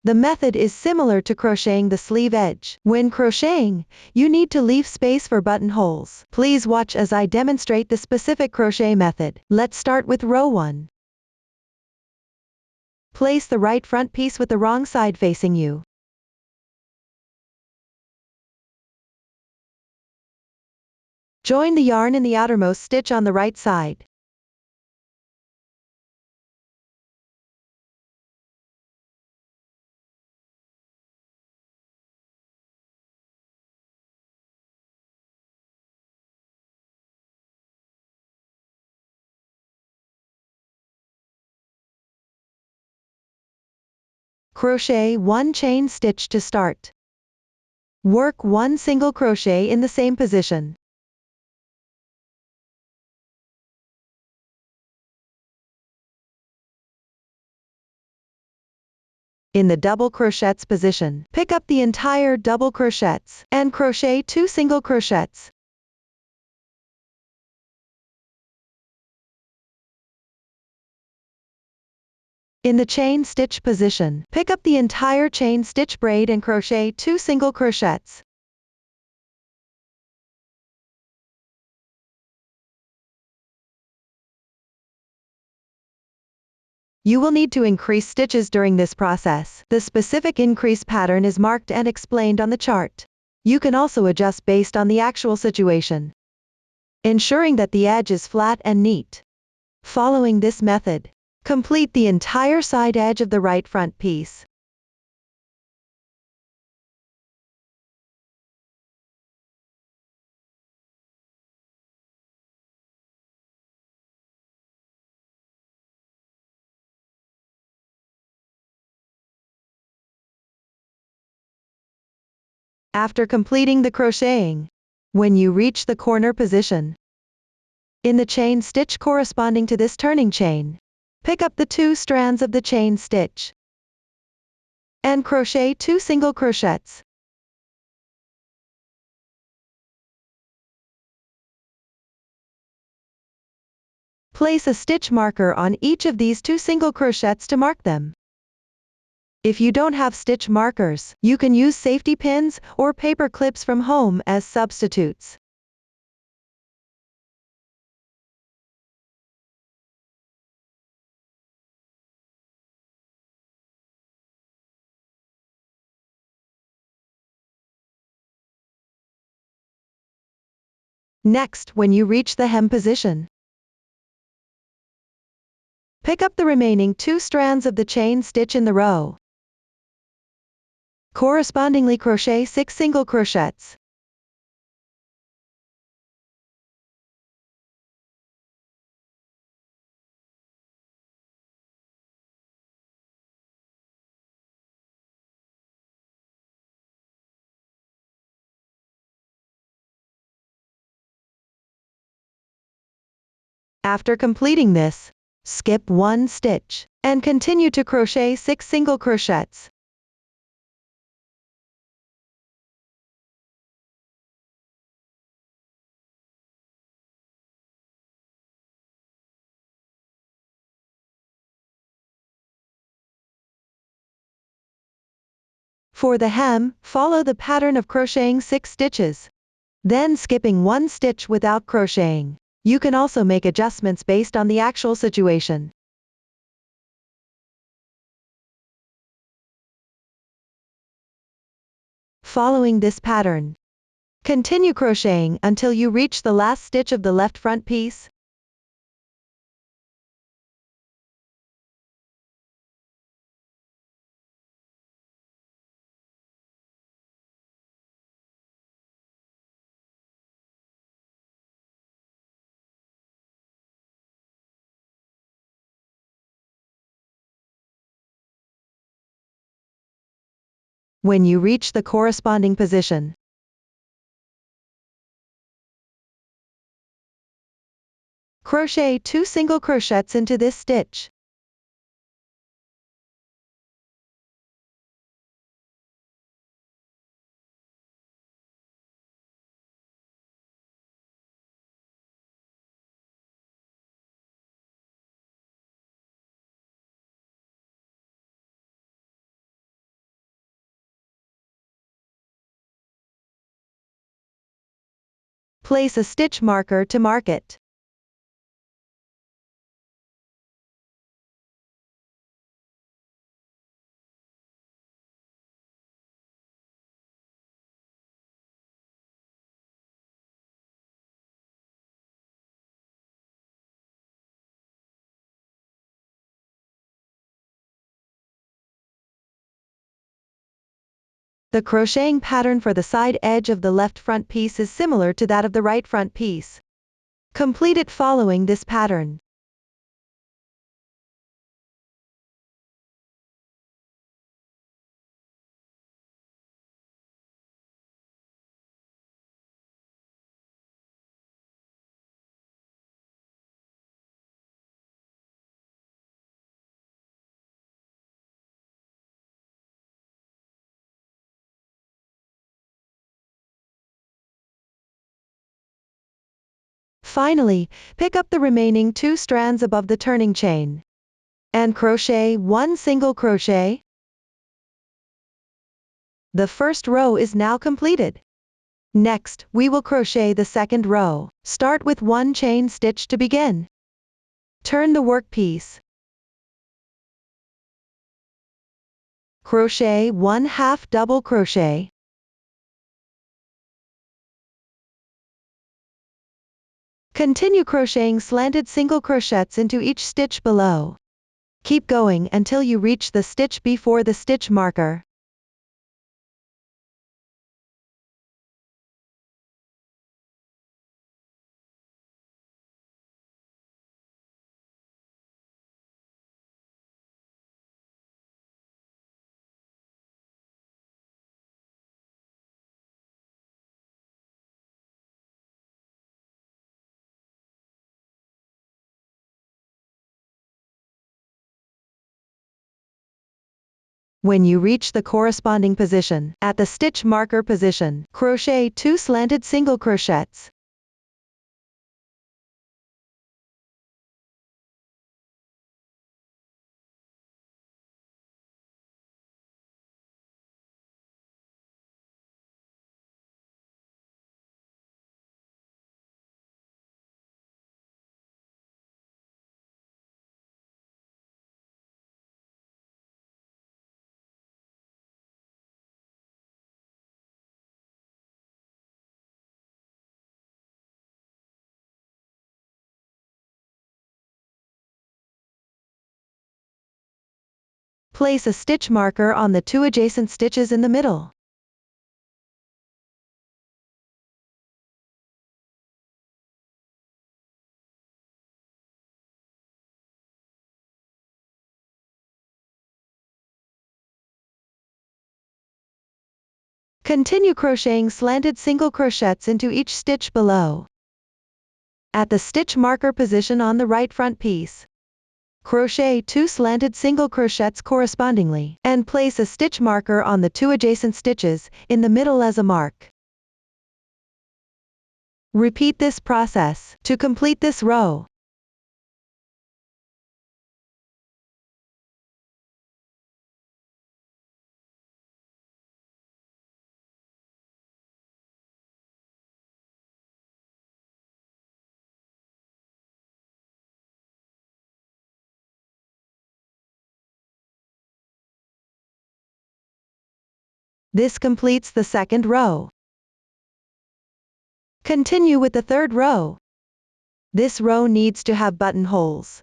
The method is similar to crocheting the sleeve edge. When crocheting, you need to leave space for buttonholes. Please watch as I demonstrate the specific crochet method. Let's start with row 1. Place the right front piece with the wrong side facing you. Join the yarn in the outermost stitch on the right side. Crochet 1 chain stitch to start. Work 1 single crochet in the same position. In the double crochets position, pick up the entire double crochets and crochet 2 single crochets. In the chain stitch position, pick up the entire chain stitch braid and crochet 2 single crochets. You will need to increase stitches during this process. The specific increase pattern is marked and explained on the chart. You can also adjust based on the actual situation, ensuring that the edge is flat and neat. Following this method, complete the entire side edge of the right front piece. After completing the crocheting, when you reach the corner position, in the chain stitch corresponding to this turning chain, pick up the 2 strands of the chain stitch and crochet 2 single crochets. Place a stitch marker on each of these 2 single crochets to mark them. If you don't have stitch markers, you can use safety pins or paper clips from home as substitutes. Next, when you reach the hem position, pick up the remaining 2 strands of the chain stitch in the row. Correspondingly crochet 6 single crochets. After completing this, skip 1 stitch and continue to crochet 6 single crochets. For the hem, follow the pattern of crocheting 6 stitches, then skipping 1 stitch without crocheting. You can also make adjustments based on the actual situation. following this pattern. Continue crocheting until you reach the last stitch of the left front piece. When you reach the corresponding position, crochet 2 single crochets into this stitch. Place a stitch marker to mark it. The crocheting pattern for the side edge of the left front piece is similar to that of the right front piece. Complete it following this pattern. Finally, pick up the remaining 2 strands above the turning chain and crochet 1 single crochet. The first row is now completed. Next, we will crochet the second row. Start with 1 chain stitch to begin. Turn the workpiece. Crochet 1 half double crochet. Continue crocheting slanted single crochets into each stitch below. Keep going until you reach the stitch before the stitch marker. When you reach the corresponding position, at the stitch marker position, crochet 2 slanted single crochets. Place a stitch marker on the 2 adjacent stitches in the middle. Continue crocheting slanted single crochets into each stitch below. At the stitch marker position on the right front piece, crochet 2 slanted single crochets correspondingly, and place a stitch marker on the 2 adjacent stitches in the middle as a mark. Repeat this process to complete this row. This completes the second row. Continue with the third row. This row needs to have buttonholes.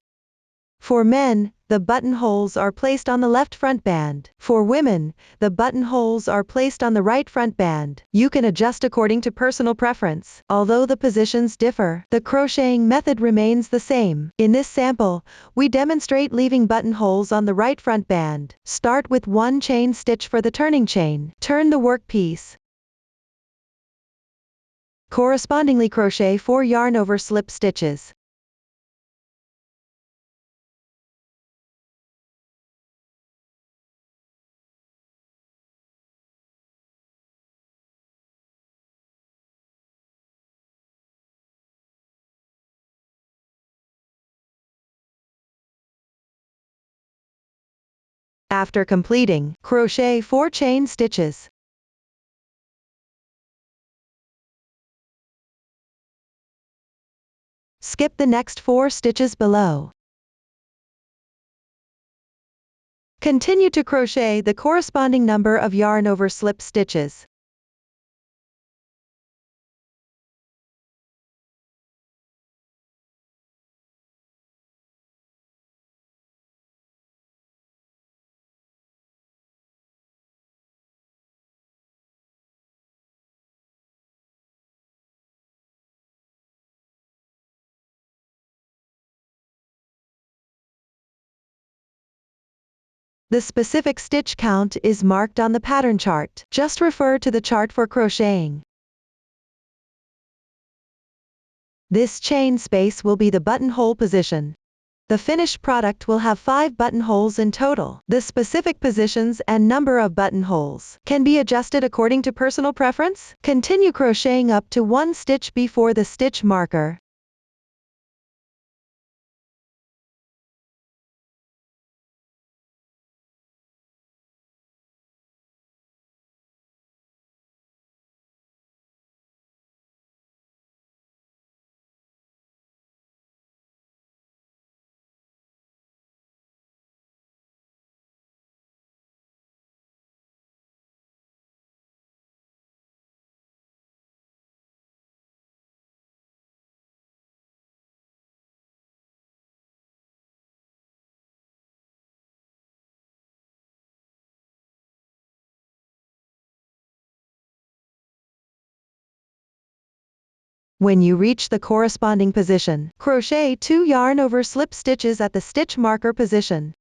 For men, the buttonholes are placed on the left front band. For women, the buttonholes are placed on the right front band. You can adjust according to personal preference. Although the positions differ, the crocheting method remains the same. In this sample, we demonstrate leaving buttonholes on the right front band. Start with 1 chain stitch for the turning chain. Turn the work piece. Correspondingly crochet 4 yarn over slip stitches. After completing, crochet 4 chain stitches. Skip the next 4 stitches below. Continue to crochet the corresponding number of yarn over slip stitches. The specific stitch count is marked on the pattern chart. Just refer to the chart for crocheting. This chain space will be the buttonhole position. The finished product will have 5 buttonholes in total. The specific positions and number of buttonholes can be adjusted according to personal preference. Continue crocheting up to 1 stitch before the stitch marker. When you reach the corresponding position, crochet 2 yarn over slip stitches at the stitch marker position.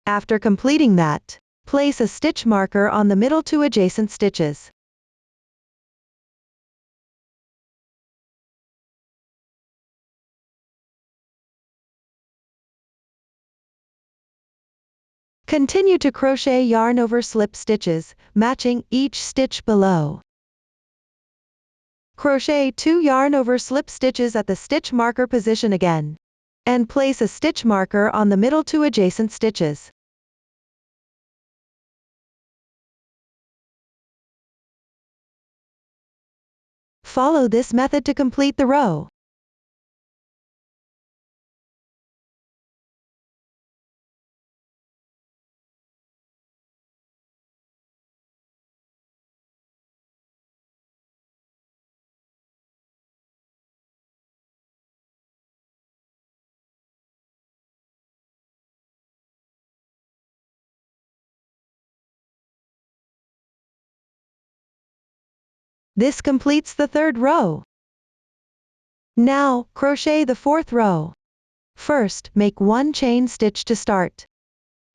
After completing that, place a stitch marker on the middle 2 adjacent stitches. Continue to crochet yarn over slip stitches, matching each stitch below. Crochet 2 yarn over slip stitches at the stitch marker position again, and place a stitch marker on the middle 2 adjacent stitches. Follow this method to complete the row. This completes the third row. Now, crochet the fourth row. First, make 1 chain stitch to start.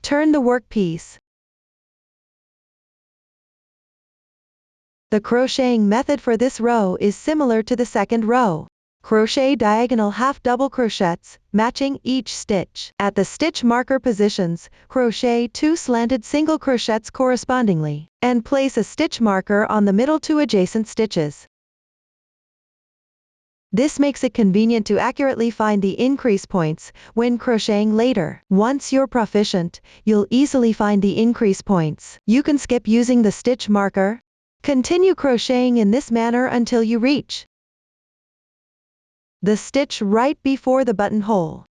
Turn the work piece. The crocheting method for this row is similar to the second row. Crochet diagonal half double crochets, matching each stitch. At the stitch marker positions, crochet 2 slanted single crochets correspondingly, and place a stitch marker on the middle 2 adjacent stitches. This makes it convenient to accurately find the increase points when crocheting later. Once you're proficient, you'll easily find the increase points. You can skip using the stitch marker. Continue crocheting in this manner until you reach the stitch right before the buttonhole.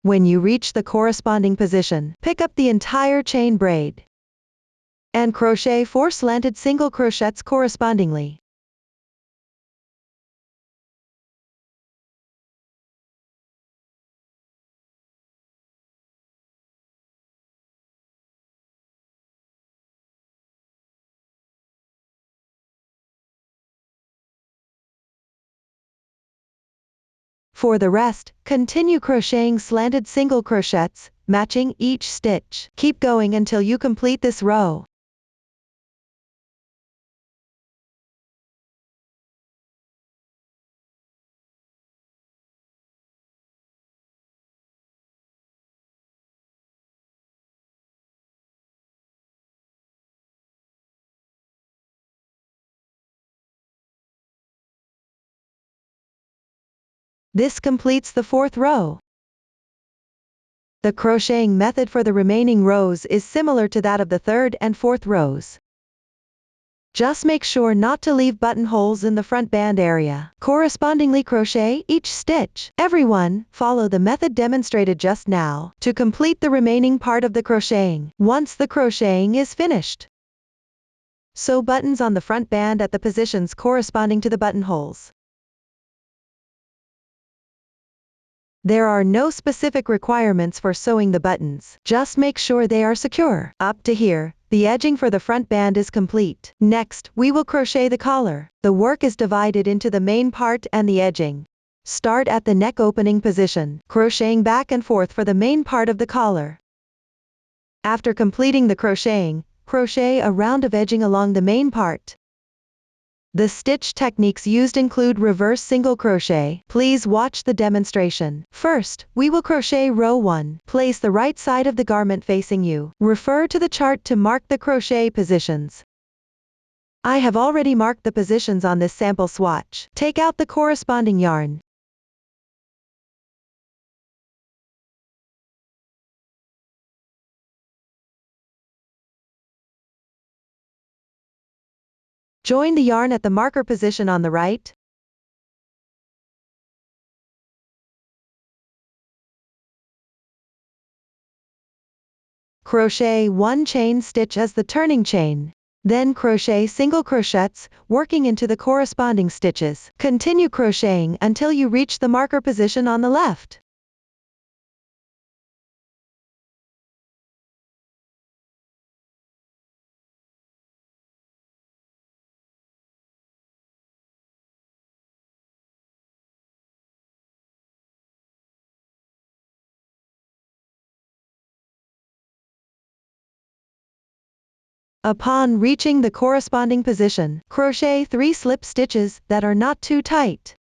When you reach the corresponding position, pick up the entire chain braid and crochet 4 slanted single crochets correspondingly. For the rest, continue crocheting slanted single crochets, matching each stitch. Keep going until you complete this row. This completes the 4th row. The crocheting method for the remaining rows is similar to that of the 3rd and 4th rows. Just make sure not to leave buttonholes in the front band area. Correspondingly crochet each stitch. Everyone, follow the method demonstrated just now to complete the remaining part of the crocheting. Once the crocheting is finished, sew buttons on the front band at the positions corresponding to the buttonholes. There are no specific requirements for sewing the buttons. Just make sure they are secure. Up to here, the edging for the front band is complete. Next, we will crochet the collar. The work is divided into the main part and the edging. Start at the neck opening position, crocheting back and forth for the main part of the collar. After completing the crocheting, crochet a round of edging along the main part. The stitch techniques used include reverse single crochet. Please watch the demonstration. First, we will crochet row 1. Place the right side of the garment facing you. Refer to the chart to mark the crochet positions. I have already marked the positions on this sample swatch. Take out the corresponding yarn. Join the yarn at the marker position on the right. Crochet 1 chain stitch as the turning chain. Then crochet single crochets, working into the corresponding stitches. Continue crocheting until you reach the marker position on the left. Upon reaching the corresponding position, crochet 3 slip stitches that are not too tight.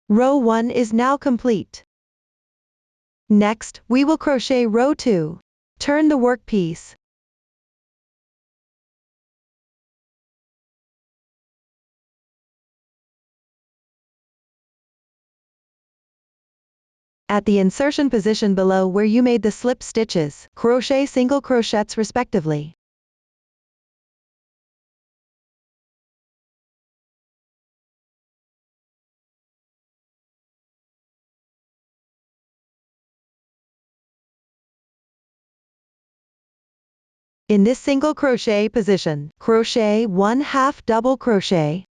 Row 1 is now complete. Next, we will crochet row 2. Turn the workpiece. At the insertion position below where you made the slip stitches, crochet single crochets respectively. In this single crochet position, crochet 1/2 double crochet.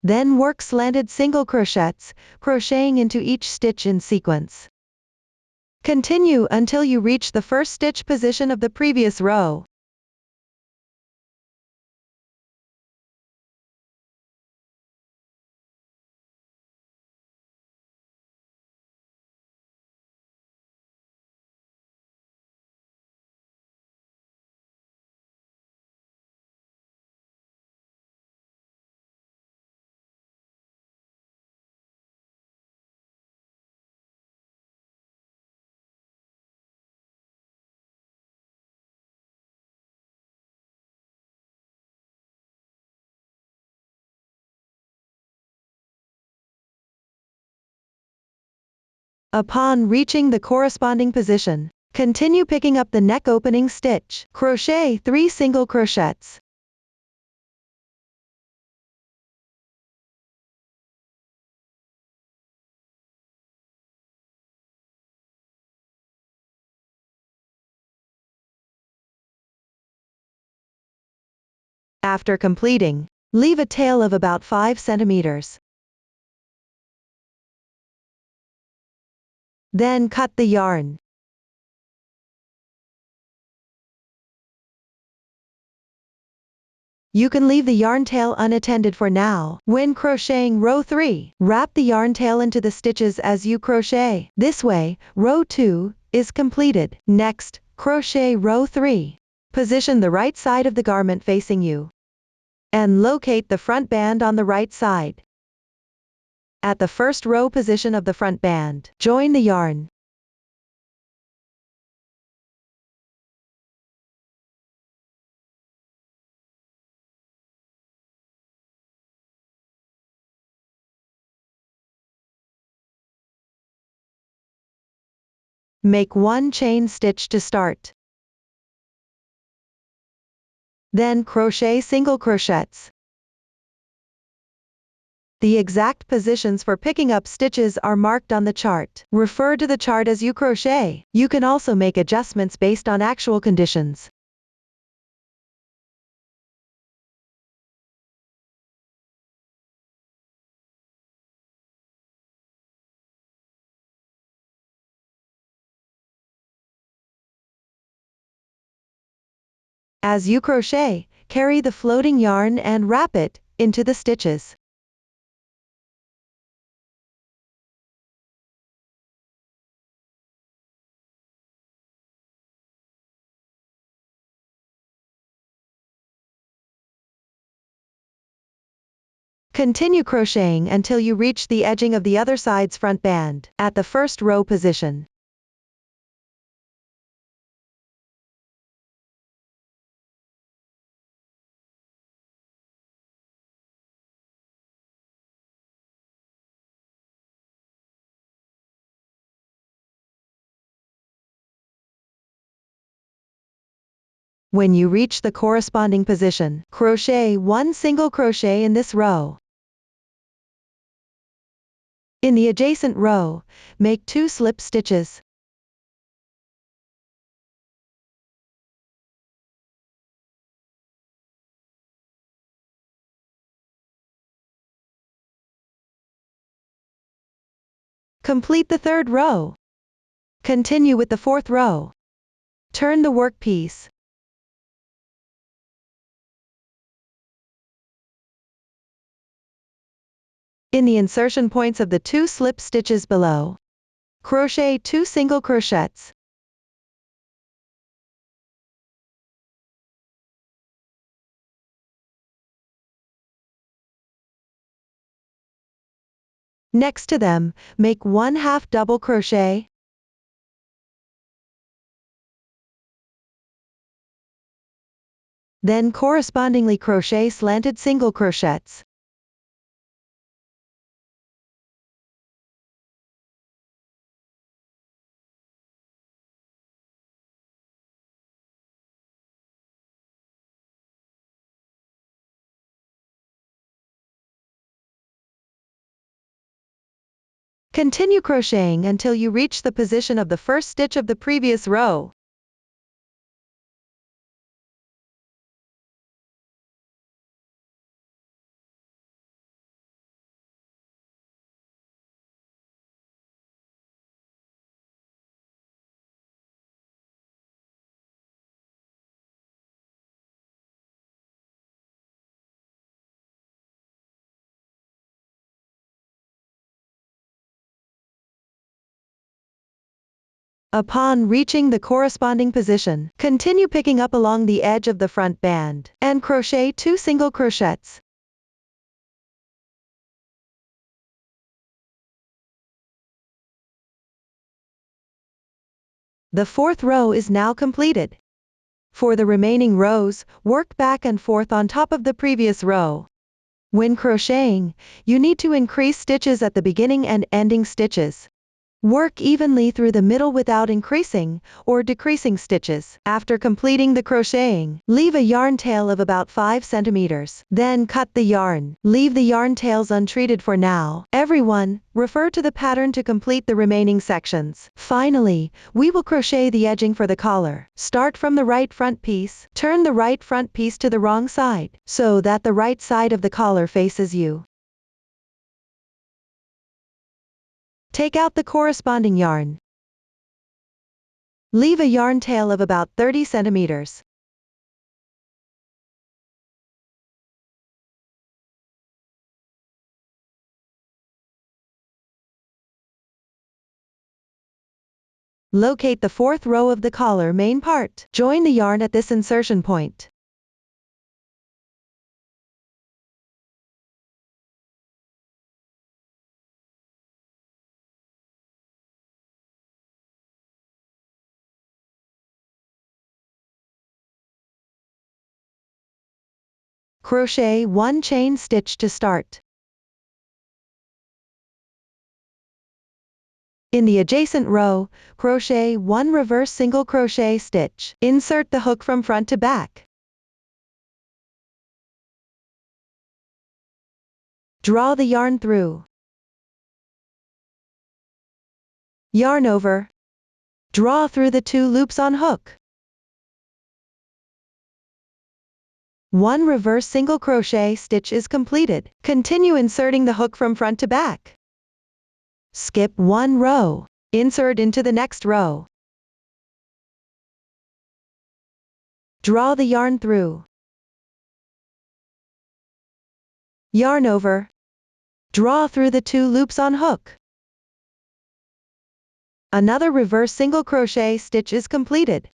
Then work slanted single crochets, crocheting into each stitch in sequence. Continue until you reach the first stitch position of the previous row. Upon reaching the corresponding position, continue picking up the neck opening stitch. Crochet 3 single crochets. After completing, leave a tail of about 5 centimeters. Then cut the yarn. You can leave the yarn tail unattended for now. When crocheting row 3, wrap the yarn tail into the stitches as you crochet. This way, row 2 is completed. Next, crochet row 3. Position the right side of the garment facing you, and locate the front band on the right side. At the first row position of the front band, join the yarn. Make 1 chain stitch to start. Then crochet single crochets. The exact positions for picking up stitches are marked on the chart. Refer to the chart as you crochet. You can also make adjustments based on actual conditions. As you crochet, carry the floating yarn and wrap it into the stitches. Continue crocheting until you reach the edging of the other side's front band, at the first row position. When you reach the corresponding position, crochet 1 single crochet in this row. In the adjacent row, make 2 slip stitches. Complete the third row. Continue with the fourth row. Turn the workpiece. In the insertion points of the 2 slip stitches below, crochet 2 single crochets. Next to them, make 1 half double crochet. Then correspondingly crochet slanted single crochets. Continue crocheting until you reach the position of the first stitch of the previous row. Upon reaching the corresponding position, continue picking up along the edge of the front band, and crochet 2 single crochets. The 4th row is now completed. For the remaining rows, work back and forth on top of the previous row. When crocheting, you need to increase stitches at the beginning and ending stitches. Work evenly through the middle without increasing or decreasing stitches. After completing the crocheting, leave a yarn tail of about 5 centimeters. Then cut the yarn. Leave the yarn tails untreated for now. Everyone, refer to the pattern to complete the remaining sections. Finally, we will crochet the edging for the collar. Start from the right front piece. Turn the right front piece to the wrong side, so that the right side of the collar faces you. Take out the corresponding yarn. Leave a yarn tail of about 30 centimeters. Locate the 4th row of the collar main part. Join the yarn at this insertion point. Crochet 1 chain stitch to start. In the adjacent row, crochet 1 reverse single crochet stitch. Insert the hook from front to back. Draw the yarn through. Yarn over. Draw through the 2 loops on hook. 1 reverse single crochet stitch is completed. Continue inserting the hook from front to back. Skip 1 row. Insert into the next row. Draw the yarn through. Yarn over. Draw through the 2 loops on hook. Another reverse single crochet stitch is completed.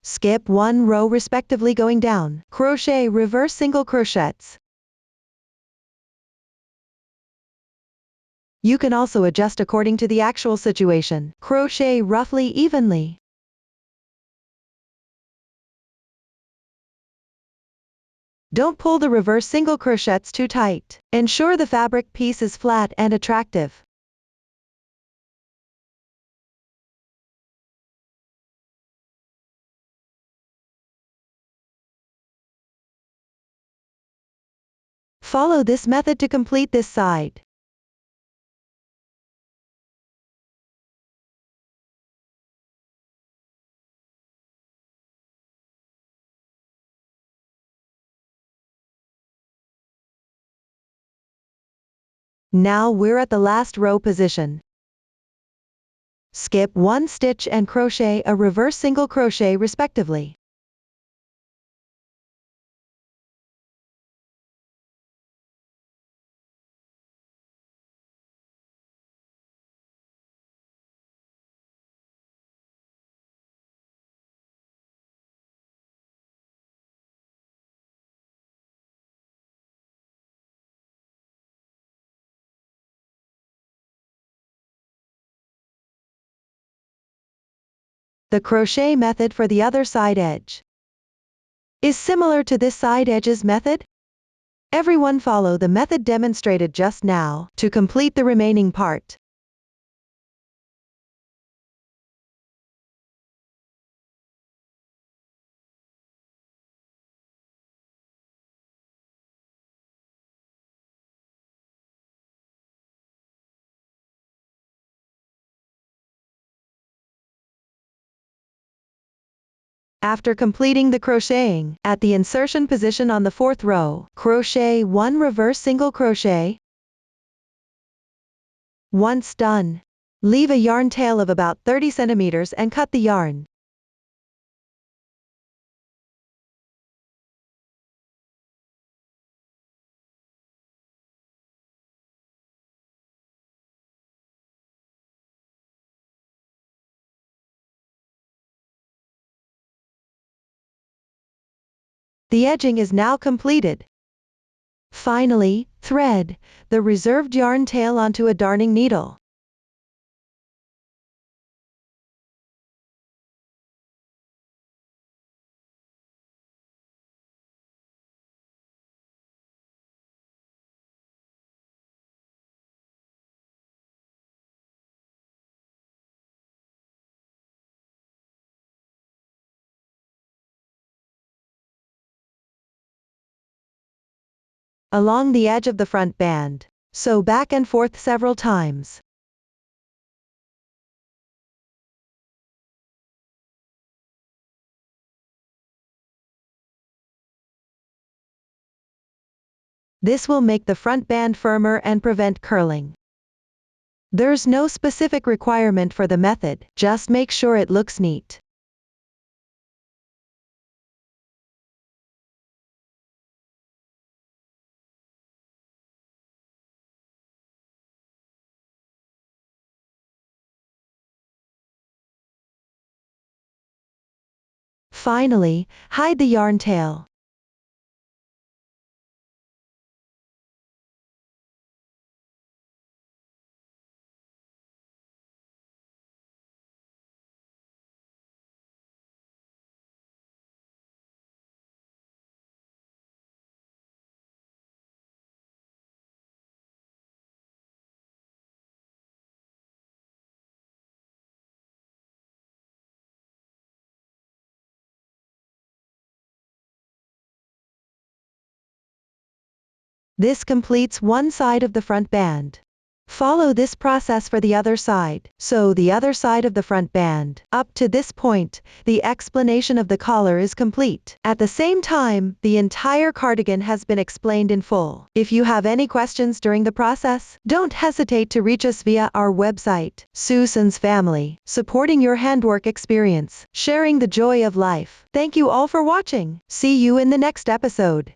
Skip 1 row respectively going down. Crochet reverse single crochets. You can also adjust according to the actual situation. Crochet roughly evenly. Don't pull the reverse single crochets too tight. Ensure the fabric piece is flat and attractive. Follow this method to complete this side. Now we're at the last row position. Skip 1 stitch and crochet a reverse single crochet respectively. The crochet method for the other side edge is similar to this side edges method. Everyone follow the method demonstrated just now to complete the remaining part. After completing the crocheting, at the insertion position on the 4th row, crochet 1 reverse single crochet. Once done, leave a yarn tail of about 30 centimeters and cut the yarn. The edging is now completed. Finally, thread the reserved yarn tail onto a darning needle. Along the edge of the front band. Sew back and forth several times. This will make the front band firmer and prevent curling. There's no specific requirement for the method, just make sure it looks neat. Finally, hide the yarn tail. This completes one side of the front band. Follow this process for the other side. Sew the other side of the front band. Up to this point, the explanation of the collar is complete. At the same time, the entire cardigan has been explained in full. If you have any questions during the process, don't hesitate to reach us via our website. Susan's Family, supporting your handwork experience, sharing the joy of life. Thank you all for watching. See you in the next episode.